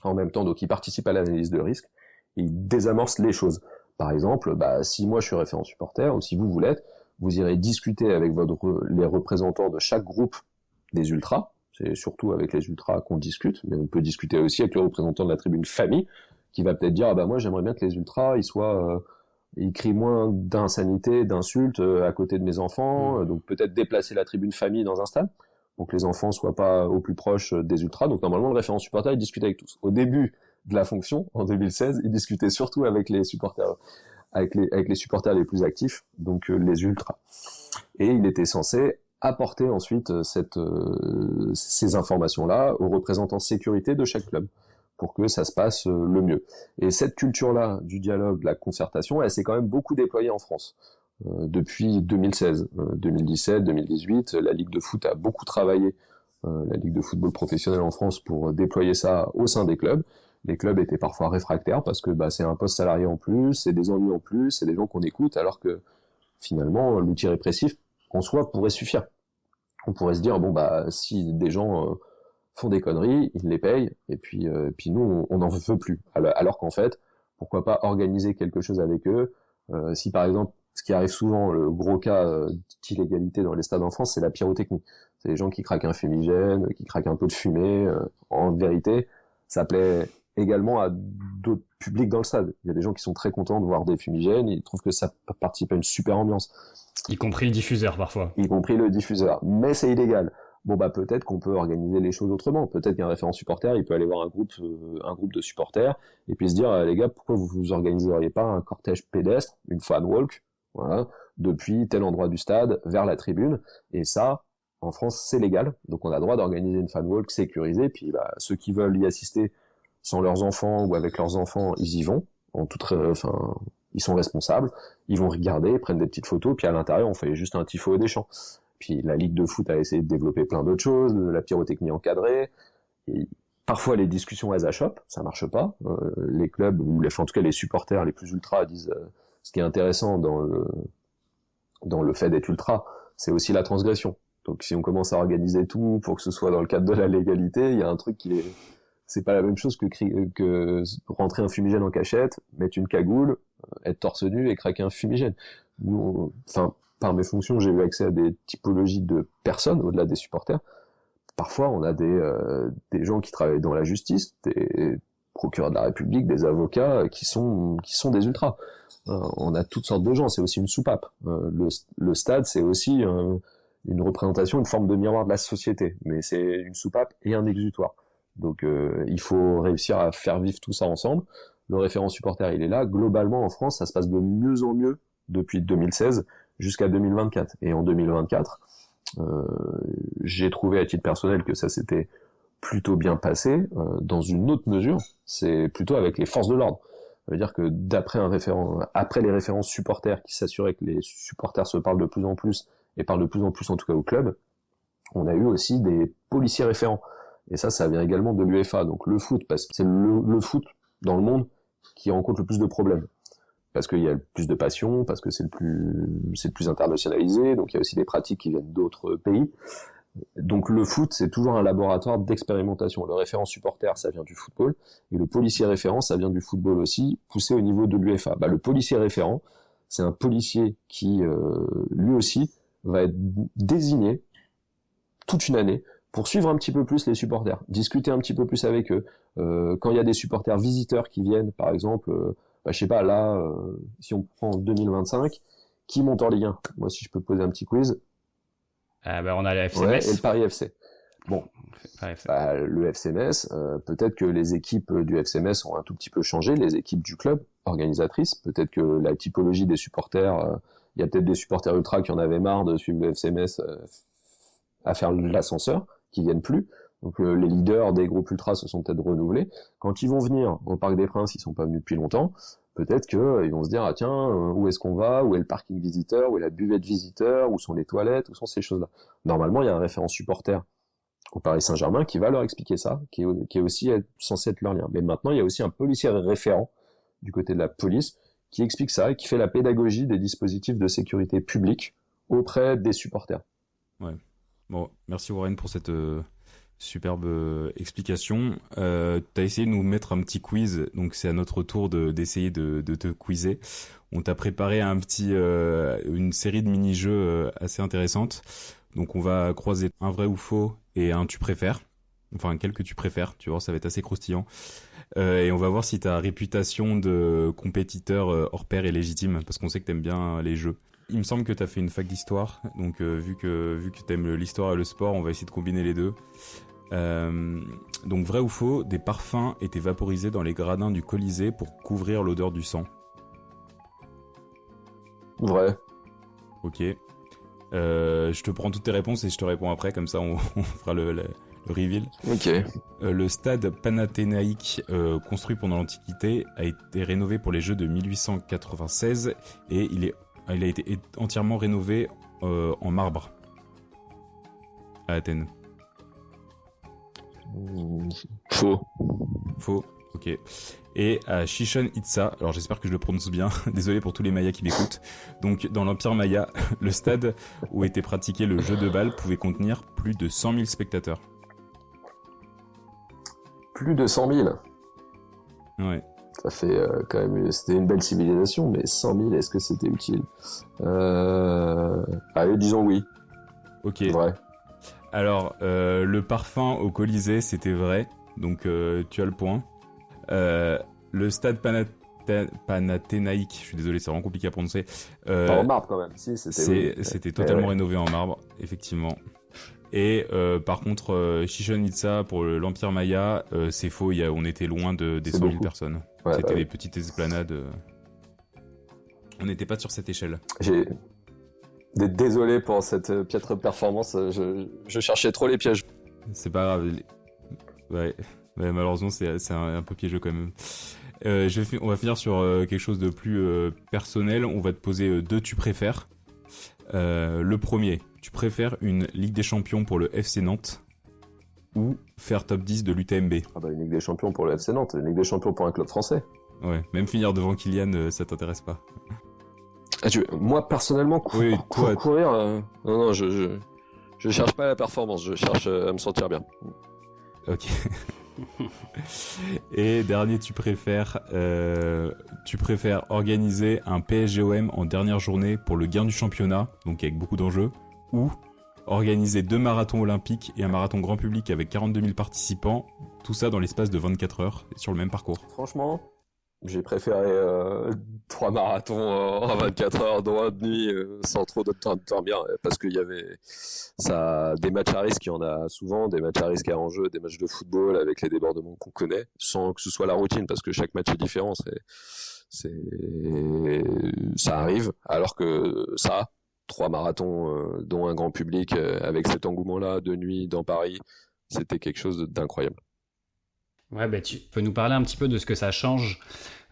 en même temps. Donc ils participent à l'analyse de risque, ils désamorcent les choses. Par exemple, si moi je suis référent supporter, ou si vous l'êtes, vous irez discuter avec les représentants de chaque groupe des ultras. C'est surtout avec les ultras qu'on discute, mais on peut discuter aussi avec le représentant de la tribune famille, qui va peut-être dire moi j'aimerais bien que les ultras ils crient moins d'insanité, d'insultes à côté de mes enfants, donc peut-être déplacer la tribune famille dans un stade, donc les enfants soient pas au plus proche des ultras. Donc normalement le référent supporter il discute avec tous. Au début de la fonction, en 2016, il discutait surtout avec les supporters, avec les supporters les plus actifs, donc les ultras. Et il était censé apporter ensuite ces informations-là aux représentants sécurité de chaque club pour que ça se passe le mieux. Et cette culture-là du dialogue, de la concertation, elle s'est quand même beaucoup déployée en France depuis 2016, 2017, 2018. La Ligue de foot a beaucoup travaillé, la Ligue de football professionnel en France, pour déployer ça au sein des clubs. Les clubs étaient parfois réfractaires parce que c'est un poste salarié en plus, c'est des ennuis en plus, c'est des gens qu'on écoute, alors que finalement l'outil répressif en soi pourrait suffire. On pourrait se dire si des gens font des conneries, ils les payent et puis nous on n'en veut plus. Alors qu'en fait, pourquoi pas organiser quelque chose avec eux. Si par exemple, ce qui arrive souvent, le gros cas d'illégalité dans les stades en France, c'est la pyrotechnie. C'est les gens qui craquent un fumigène, qui craquent un peu de fumée. En vérité, ça plaît également à d'autres publics dans le stade. Il y a des gens qui sont très contents de voir des fumigènes, ils trouvent que ça participe à une super ambiance. Y compris le diffuseur parfois. Y compris le diffuseur. Mais c'est illégal. Peut-être qu'on peut organiser les choses autrement. Peut-être qu'un référent supporter, il peut aller voir un groupe de supporters et puis se dire, les gars, pourquoi vous organiseriez pas un cortège pédestre, une fan walk, voilà, depuis tel endroit du stade vers la tribune. Et ça, en France, c'est légal. Donc on a le droit d'organiser une fan walk sécurisée. Puis ceux qui veulent y assister sans leurs enfants ou avec leurs enfants, ils y vont. Ils sont responsables. Ils vont regarder, ils prennent des petites photos. Puis à l'intérieur, on fait juste un tifo et des chants. Puis la Ligue de foot a essayé de développer plein d'autres choses, la pyrotechnie encadrée. Et parfois les discussions elles achoppent, ça marche pas. Les clubs ou en tout cas les supporters les plus ultras disent ce qui est intéressant dans le fait d'être ultra, c'est aussi la transgression. Donc si on commence à organiser tout pour que ce soit dans le cadre de la légalité, il y a un truc c'est pas la même chose que rentrer un fumigène en cachette, mettre une cagoule, être torse nu et craquer un fumigène. Par mes fonctions, j'ai eu accès à des typologies de personnes au-delà des supporters. Parfois, on a des gens qui travaillent dans la justice, des procureurs de la République, des avocats qui sont des ultras. On a toutes sortes de gens, c'est aussi une soupape. Le stade, c'est aussi une représentation, une forme de miroir de la société, mais c'est une soupape et un exutoire. Donc il faut réussir à faire vivre tout ça ensemble. Le référent supporter, il est là. Globalement, en France, ça se passe de mieux en mieux depuis 2016 jusqu'à 2024. Et en 2024, j'ai trouvé à titre personnel que ça s'était plutôt bien passé. Dans une autre mesure, c'est plutôt avec les forces de l'ordre. Ça veut dire que après les référents supporters qui s'assuraient que les supporters se parlent de plus en plus, et parlent de plus en plus en tout cas au club, on a eu aussi des policiers référents. Et ça vient également de l'UEFA. Donc le foot, parce que c'est le foot dans le monde qui rencontre le plus de problèmes. Parce qu'il y a le plus de passion, parce que c'est le plus internationalisé, donc il y a aussi des pratiques qui viennent d'autres pays. Donc le foot, c'est toujours un laboratoire d'expérimentation. Le référent supporter, ça vient du football, et le policier référent, ça vient du football aussi, poussé au niveau de l'UEFA. Le policier référent, c'est un policier qui, lui aussi, va être désigné toute une année pour suivre un petit peu plus les supporters, discuter un petit peu plus avec eux. Quand il y a des supporters visiteurs qui viennent, par exemple, je sais pas, là, si on prend 2025, qui monte en Ligue 1 ? Moi, si je peux poser un petit quiz. On a le FC Ouais, Metz. et le Paris FC. Bon, le FC Metz, peut-être que les équipes du FC Metz ont un tout petit peu changé, les équipes du club organisatrices. Peut-être que la typologie des supporters, il y a peut-être des supporters ultra qui en avaient marre de suivre le FC Metz à faire l'ascenseur, qui viennent plus. Donc les leaders des groupes ultras se sont peut-être renouvelés. Quand ils vont venir au Parc des Princes, ils sont pas venus depuis longtemps. Peut-être que ils vont se dire tiens, où est-ce qu'on va ? Où est le parking visiteur ? Où est la buvette visiteur ? Où sont les toilettes ? Où sont ces choses-là ? Normalement, il y a un référent supporter au Paris Saint-Germain qui va leur expliquer ça, qui est aussi censé être leur lien. Mais maintenant, il y a aussi un policier référent du côté de la police qui explique ça et qui fait la pédagogie des dispositifs de sécurité publique auprès des supporters. Ouais. Bon, merci Warren pour cette superbe explication. T'as essayé de nous mettre un petit quiz, donc c'est à notre tour d'essayer de te quizer. On t'a préparé une série de mini-jeux assez intéressantes. Donc on va croiser un vrai ou faux et un tu préfères. Enfin, quel que tu préfères, tu vois, ça va être assez croustillant. Et on va voir si ta réputation de compétiteur hors pair est légitime, parce qu'on sait que t'aimes bien les jeux. Il me semble que t'as fait une fac d'histoire, donc vu que t'aimes l'histoire et le sport, on va essayer de combiner les deux. Donc vrai ou faux, des parfums étaient vaporisés dans les gradins du Colisée pour couvrir l'odeur du sang. Vrai. Ok. Je te prends toutes tes réponses et je te réponds après, comme ça on fera le reveal. Ok. Le stade panathénaïque construit pendant l'Antiquité a été rénové pour les Jeux de 1896 et il a été entièrement rénové en marbre à Athènes. Faux. Faux. Ok. Et à Chichen Itza, alors j'espère que je le prononce bien, désolé pour tous les Mayas qui m'écoutent. Donc dans l'Empire Maya, le stade où était pratiqué le jeu de balle pouvait contenir plus de 100 000 spectateurs. Plus de 100 000. Ouais. Ça fait quand même... C'était une belle civilisation, mais 100 000, est-ce que c'était utile? Allez, disons oui. Ok. Vrai. Alors, le parfum au Colisée, c'était vrai. Donc tu as le point. Le stade panathénaïque, je suis désolé, c'est vraiment compliqué à prononcer. Pas en marbre quand même. Si, c'était totalement rénové en marbre, effectivement. Et par contre, Chichen Itza pour l'Empire Maya, c'est faux. On était loin des 100 000 personnes. Ouais, c'était des petites esplanades. On n'était pas sur cette échelle. Désolé pour cette piètre performance. Je cherchais trop les pièges. C'est pas grave. Ouais, malheureusement, c'est un peu piégeux quand même. On va finir sur quelque chose de plus personnel. On va te poser deux tu préfères. Le premier, tu préfères une Ligue des Champions pour le FC Nantes ou faire top 10 de l'UTMB? Ah bah une Ligue des Champions pour le FC Nantes, une Ligue des Champions pour un club français. Ouais, même finir devant Kylian, ça t'intéresse pas. Moi personnellement, courir, non, je cherche pas la performance, je cherche à me sentir bien. Ok. Et dernier, tu préfères organiser un PSG-OM en dernière journée pour le gain du championnat, donc avec beaucoup d'enjeux, ou organiser 2 marathons olympiques et un marathon grand public avec 42 000 participants, tout ça dans l'espace de 24 heures sur le même parcours? Franchement, j'ai préféré 3 marathons en 24 heures, droit de nuit, sans trop de temps de dormir, parce qu'il y avait des matchs à risque, il y en a souvent, des matchs à risque à enjeu, des matchs de football avec les débordements qu'on connaît, sans que ce soit la routine, parce que chaque match est différent, ça arrive, alors que 3 marathons, dont un grand public, avec cet engouement-là de nuit dans Paris, c'était quelque chose d'incroyable. Ouais, bah, tu peux nous parler un petit peu de ce que ça change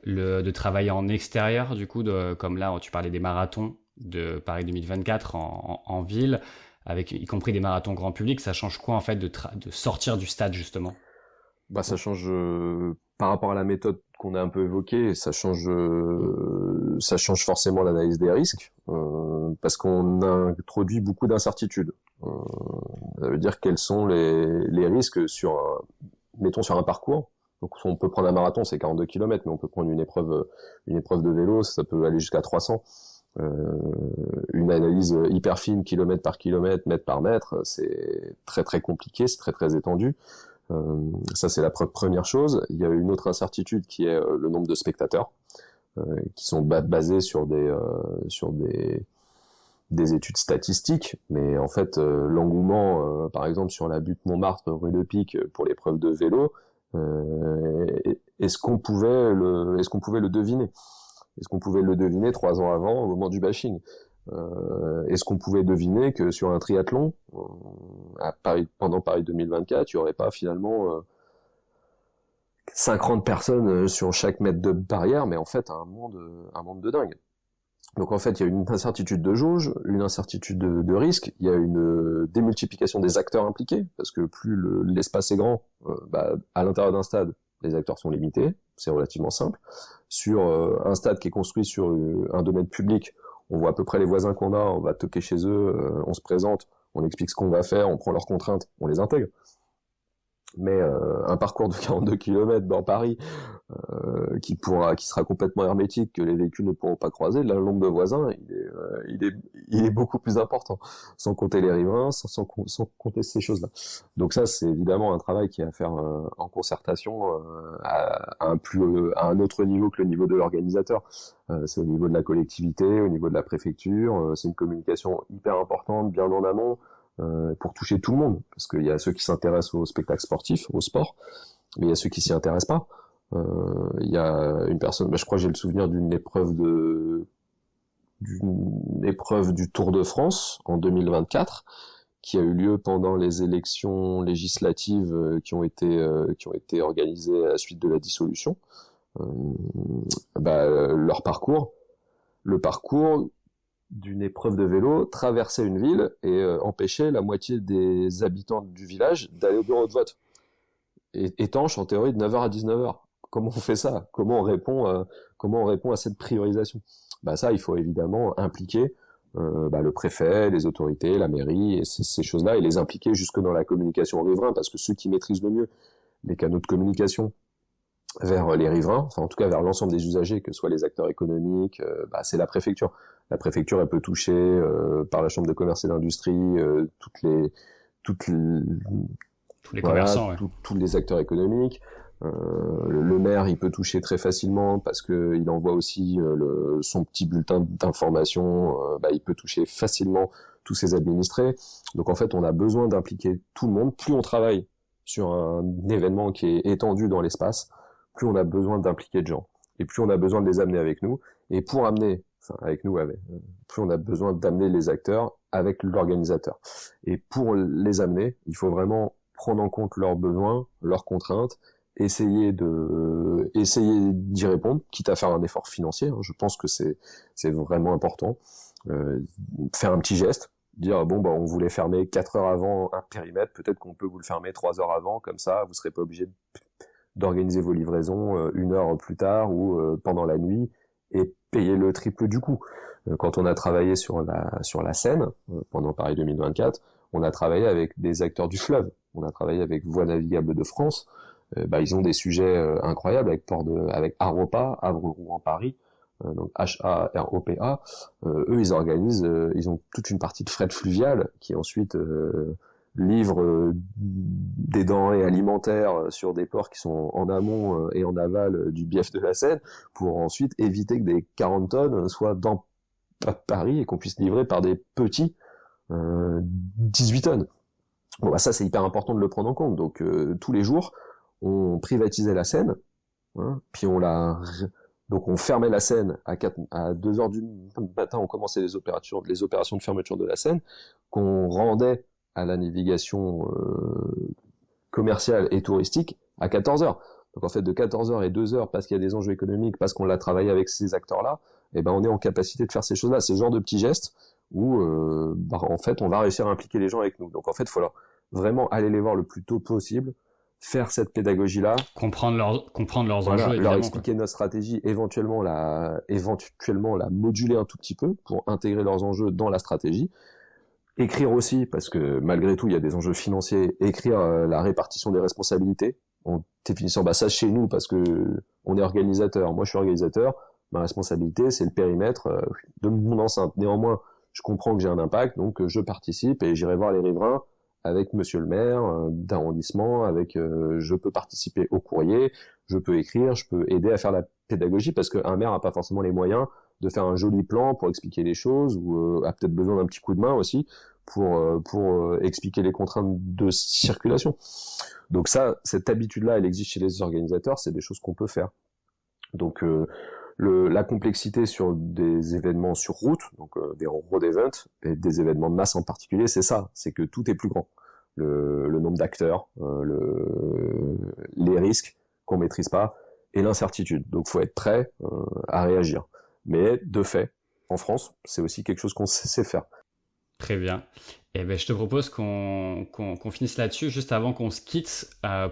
de travailler en extérieur, du coup, comme là, tu parlais des marathons de Paris 2024 en ville, avec y compris des marathons grand public. Ça change quoi, en fait, de sortir du stade, justement? Bah, ça change par rapport à la méthode qu'on a un peu évoquée, ça change forcément l'analyse des risques, parce qu'on introduit beaucoup d'incertitudes. Ça veut dire quels sont les risques mettons sur un parcours. Donc on peut prendre un marathon, c'est 42 km, mais on peut prendre une épreuve de vélo, ça peut aller jusqu'à 300. Une analyse hyper fine, kilomètre par kilomètre, mètre par mètre, c'est très très compliqué, c'est très très étendu. Ça c'est la première chose. Il y a une autre incertitude qui est le nombre de spectateurs, qui sont basés sur des études statistiques, mais en fait l'engouement, par exemple sur la butte Montmartre rue de Pic pour l'épreuve de vélo, est-ce qu'on pouvait le deviner? Est-ce qu'on pouvait le deviner 3 ans avant, au moment du bashing? Est-ce qu'on pouvait deviner que sur un triathlon, pendant Paris 2024, il n'y aurait pas finalement 50 personnes sur chaque mètre de barrière, mais en fait un monde de dingue. Donc en fait, il y a une incertitude de jauge, une incertitude de risque, il y a une démultiplication des acteurs impliqués, parce que plus l'espace est grand, à l'intérieur d'un stade, les acteurs sont limités, c'est relativement simple. Sur un stade qui est construit sur un domaine public, on voit à peu près les voisins qu'on a, on va toquer chez eux, on se présente, on explique ce qu'on va faire, on prend leurs contraintes, on les intègre. Mais un parcours de 42 km dans Paris qui sera complètement hermétique, que les véhicules ne pourront pas croiser, le nombre de voisins, il est beaucoup plus important, sans compter les riverains, sans compter ces choses-là. Donc ça, c'est évidemment un travail qui est à faire en concertation à un autre niveau que le niveau de l'organisateur. C'est au niveau de la collectivité, au niveau de la préfecture, c'est une communication hyper importante, bien en amont, pour toucher tout le monde, parce qu'il y a ceux qui s'intéressent au spectacle sportif, au sport, mais il y a ceux qui s'y intéressent pas. Il y a une personne, je crois que j'ai le souvenir d'une épreuve du Tour de France en 2024 qui a eu lieu pendant les élections législatives qui ont été organisées à la suite de la dissolution. Le parcours d'une épreuve de vélo, traverser une ville et empêcher la moitié des habitants du village d'aller au bureau de vote. Étanche en théorie de 9h à 19h. Comment on fait ça ? Comment on répond à cette priorisation ? Ça, il faut évidemment impliquer le préfet, les autorités, la mairie, et ces choses-là, et les impliquer jusque dans la communication aux riverains, parce que ceux qui maîtrisent le mieux les canaux de communication vers les riverains, enfin en tout cas vers l'ensemble des usagers, que ce soit les acteurs économiques, c'est la préfecture. La préfecture, elle peut toucher par la chambre de commerce et d'industrie tous les commerçants, ouais. tous les acteurs économiques. Le maire, il peut toucher très facilement parce que il envoie aussi son petit bulletin d'information. Il peut toucher facilement tous ses administrés. Donc en fait, on a besoin d'impliquer tout le monde. Plus on travaille sur un événement qui est étendu dans l'espace, plus on a besoin d'impliquer de gens. Et plus on a besoin de les amener avec nous. Et plus on a besoin d'amener les acteurs avec l'organisateur. Et pour les amener, il faut vraiment prendre en compte leurs besoins, leurs contraintes, essayer d'y répondre, quitte à faire un effort financier. Je pense que c'est vraiment important. Faire un petit geste, dire on voulait fermer 4 heures avant un périmètre, peut-être qu'on peut vous le fermer 3 heures avant, comme ça vous serez pas obligé d'organiser vos livraisons 1 heure plus tard ou pendant la nuit et payer le triple du coût. Quand on a travaillé sur la Seine pendant Paris 2024, on a travaillé avec des acteurs du fleuve, on a travaillé avec Voies navigables de France. Ils ont des sujets incroyables avec Haropa, Havre-Rouen-Paris, donc H-A-R-O-P-A. Eux, ils organisent, ils ont toute une partie de fret fluvial qui ensuite livre des denrées alimentaires sur des ports qui sont en amont et en aval du bief de la Seine, pour ensuite éviter que des 40 tonnes soient dans Paris et qu'on puisse livrer par des petits 18 tonnes. Ça, c'est hyper important de le prendre en compte. Donc tous les jours, on privatisait la Seine, puis on fermait la Seine à 2 heures du matin, on commençait les opérations de fermeture de la Seine, qu'on rendait à la navigation commerciale et touristique à 14 heures. Donc en fait, de 14 heures et 2 heures, parce qu'il y a des enjeux économiques, parce qu'on l'a travaillé avec ces acteurs-là, on est en capacité de faire ces choses-là, ce genre de petits gestes où en fait, on va réussir à impliquer les gens avec nous. Donc en fait, il faut vraiment aller les voir le plus tôt possible, faire cette pédagogie-là, comprendre leurs enjeux, leur expliquer notre stratégie, éventuellement la moduler un tout petit peu pour intégrer leurs enjeux dans la stratégie. Écrire aussi, parce que malgré tout, il y a des enjeux financiers, écrire la répartition des responsabilités, en définissant ça chez nous, parce que on est organisateur. Moi, je suis organisateur, ma responsabilité, c'est le périmètre de mon enceinte. Néanmoins, je comprends que j'ai un impact, donc je participe et j'irai voir les riverains avec monsieur le maire d'arrondissement, je peux participer au courrier, je peux écrire, je peux aider à faire la pédagogie, parce qu'un maire n'a pas forcément les moyens de faire un joli plan pour expliquer les choses, ou a peut-être besoin d'un petit coup de main aussi pour expliquer les contraintes de circulation. Donc cette habitude-là, elle existe chez les organisateurs, c'est des choses qu'on peut faire. Donc la complexité sur des événements sur route, donc des road events, et des événements de masse en particulier, c'est ça, c'est que tout est plus grand. Le nombre d'acteurs, les risques qu'on maîtrise pas, et l'incertitude. Donc faut être prêt à réagir. Mais de fait, en France, c'est aussi quelque chose qu'on sait faire. très bien. Et ben, je te propose qu'on finisse là-dessus, juste avant qu'on se quitte,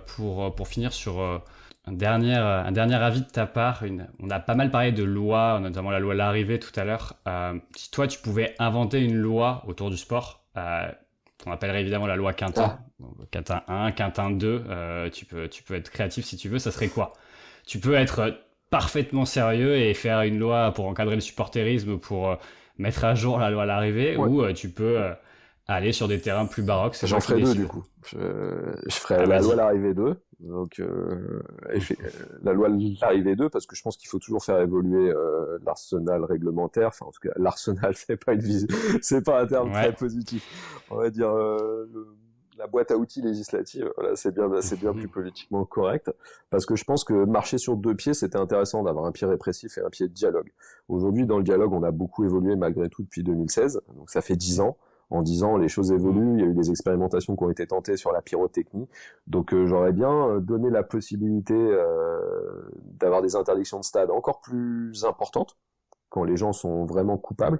pour finir sur un dernier avis de ta part. On a pas mal parlé de lois, notamment la loi Larrivée tout à l'heure. Si toi, tu pouvais inventer une loi autour du sport, qu'on appellerait évidemment la loi Quintin, Quintin 1, Quintin 2, tu peux être créatif si tu veux, ça serait quoi? Tu peux être parfaitement sérieux et faire une loi pour encadrer le supporterisme, pour mettre à jour la loi à l'arrivée, ou tu peux aller sur des terrains plus baroques. J'en ferai deux du coup. Je ferai la loi l'arrivée 2. Donc la loi l'arrivée 2 parce que je pense qu'il faut toujours faire évoluer l'arsenal réglementaire. Enfin en tout cas l'arsenal c'est pas un terme très positif. On va dire la boîte à outils législative, voilà, c'est bien plus politiquement correct, parce que je pense que marcher sur deux pieds, c'était intéressant d'avoir un pied répressif et un pied de dialogue. Aujourd'hui, dans le dialogue, on a beaucoup évolué malgré tout depuis 2016, donc ça fait 10 ans. En 10 ans, les choses évoluent, il y a eu des expérimentations qui ont été tentées sur la pyrotechnie, donc j'aurais bien donné la possibilité d'avoir des interdictions de stade encore plus importantes, quand les gens sont vraiment coupables,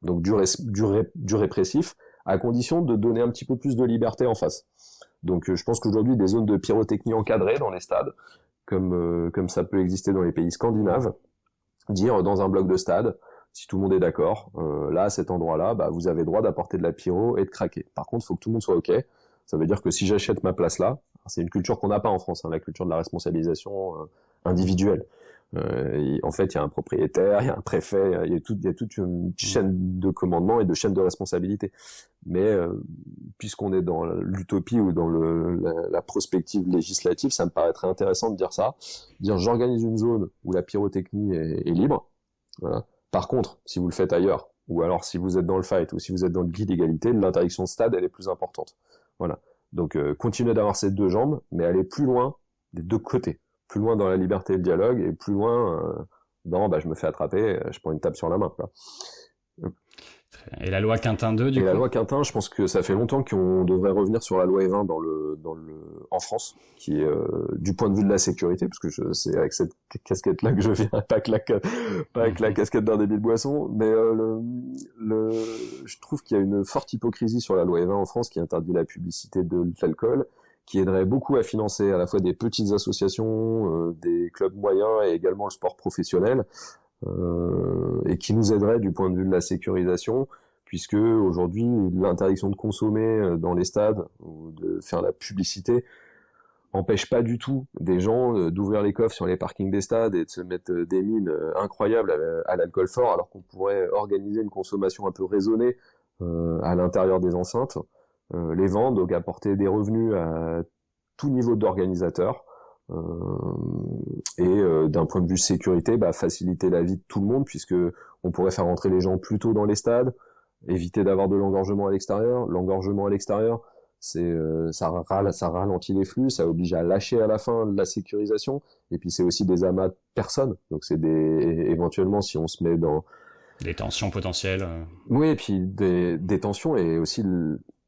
donc du répressif, à condition de donner un petit peu plus de liberté en face. Donc je pense qu'aujourd'hui, des zones de pyrotechnie encadrées dans les stades, comme ça peut exister dans les pays scandinaves, dire dans un bloc de stade, si tout le monde est d'accord, là, à cet endroit-là, bah, vous avez droit d'apporter de la pyro et de craquer. Par contre, il faut que tout le monde soit OK. Ça veut dire que si j'achète ma place là, c'est une culture qu'on n'a pas en France, la culture de la responsabilisation individuelle. En fait, il y a un propriétaire, il y a un préfet, il y a toute une chaîne de commandement et de chaîne de responsabilité. Mais puisqu'on est dans l'utopie ou dans la prospective législative, ça me paraîtrait intéressant de dire ça. Dire j'organise une zone où la pyrotechnie est libre. Voilà. Par contre, si vous le faites ailleurs, ou alors si vous êtes dans le fight, ou si vous êtes dans le guide d'égalité, l'interdiction de stade, elle est plus importante. Voilà. Donc continuez d'avoir ces deux jambes, mais allez plus loin des deux côtés. Plus loin dans la liberté et le dialogue, et plus loin dans je me fais attraper, je prends une tape sur la main, quoi. Et la loi Quintin 2, du coup? La loi Quintin, je pense que ça fait longtemps qu'on devrait revenir sur la loi Evin en France, qui est du point de vue de la sécurité, parce que c'est avec cette casquette-là que je viens, pas avec la casquette d'un débile boisson, mais je trouve qu'il y a une forte hypocrisie sur la loi Evin en France qui interdit la publicité de l'alcool, qui aiderait beaucoup à financer à la fois des petites associations, des clubs moyens et également le sport professionnel, et qui nous aiderait du point de vue de la sécurisation, puisque aujourd'hui l'interdiction de consommer dans les stades ou de faire la publicité empêche pas du tout des gens d'ouvrir les coffres sur les parkings des stades et de se mettre des mines incroyables à l'alcool fort, alors qu'on pourrait organiser une consommation un peu raisonnée à l'intérieur des enceintes, les vendre, donc apporter des revenus à tout niveau d'organisateur, et d'un point de vue sécurité, faciliter la vie de tout le monde, puisque on pourrait faire rentrer les gens plus tôt dans les stades, éviter d'avoir de l'engorgement à l'extérieur. L'engorgement à l'extérieur, ça ralentit les flux, ça oblige à lâcher à la fin la sécurisation, et puis c'est aussi des amas de personnes, donc c'est éventuellement, si on se met dans des tensions potentielles. Oui, et puis des tensions, et aussi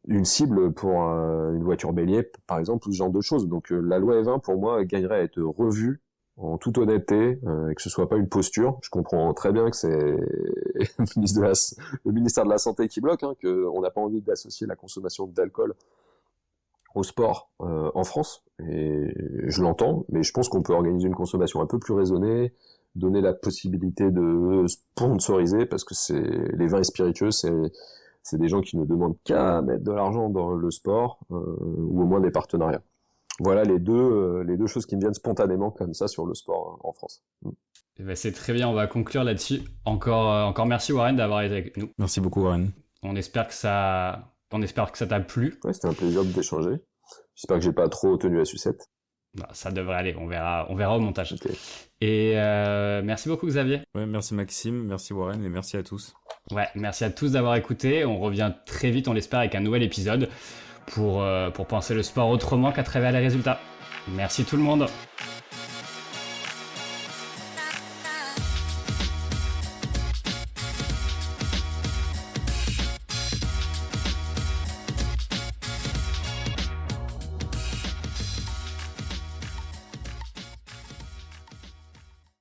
une cible pour une voiture bélier, par exemple, ou ce genre de choses. Donc la loi Evin, pour moi, gagnerait à être revue en toute honnêteté, et que ce soit pas une posture. Je comprends très bien que c'est le ministère de la Santé qui bloque, qu'on n'a pas envie d'associer la consommation d'alcool au sport en France, et je l'entends, mais je pense qu'on peut organiser une consommation un peu plus raisonnée, donner la possibilité de sponsoriser, parce que les vins et spiritueux, c'est des gens qui ne demandent qu'à mettre de l'argent dans le sport, ou au moins des partenariats. Voilà les deux choses qui me viennent spontanément comme ça sur le sport en France. Eh ben c'est très bien, on va conclure là-dessus. Encore merci Warren d'avoir été avec nous. Merci beaucoup Warren. On espère que ça t'a plu. Ouais, c'était un plaisir d'échanger. J'espère que j'ai pas trop tenu la sucette. Ça devrait aller, on verra au montage. Okay. Et merci beaucoup Xavier. Ouais, merci Maxime, merci Warren et merci à tous. Ouais, merci à tous d'avoir écouté. On revient très vite, on l'espère, avec un nouvel épisode pour penser le sport autrement qu'à travers les résultats. Merci tout le monde.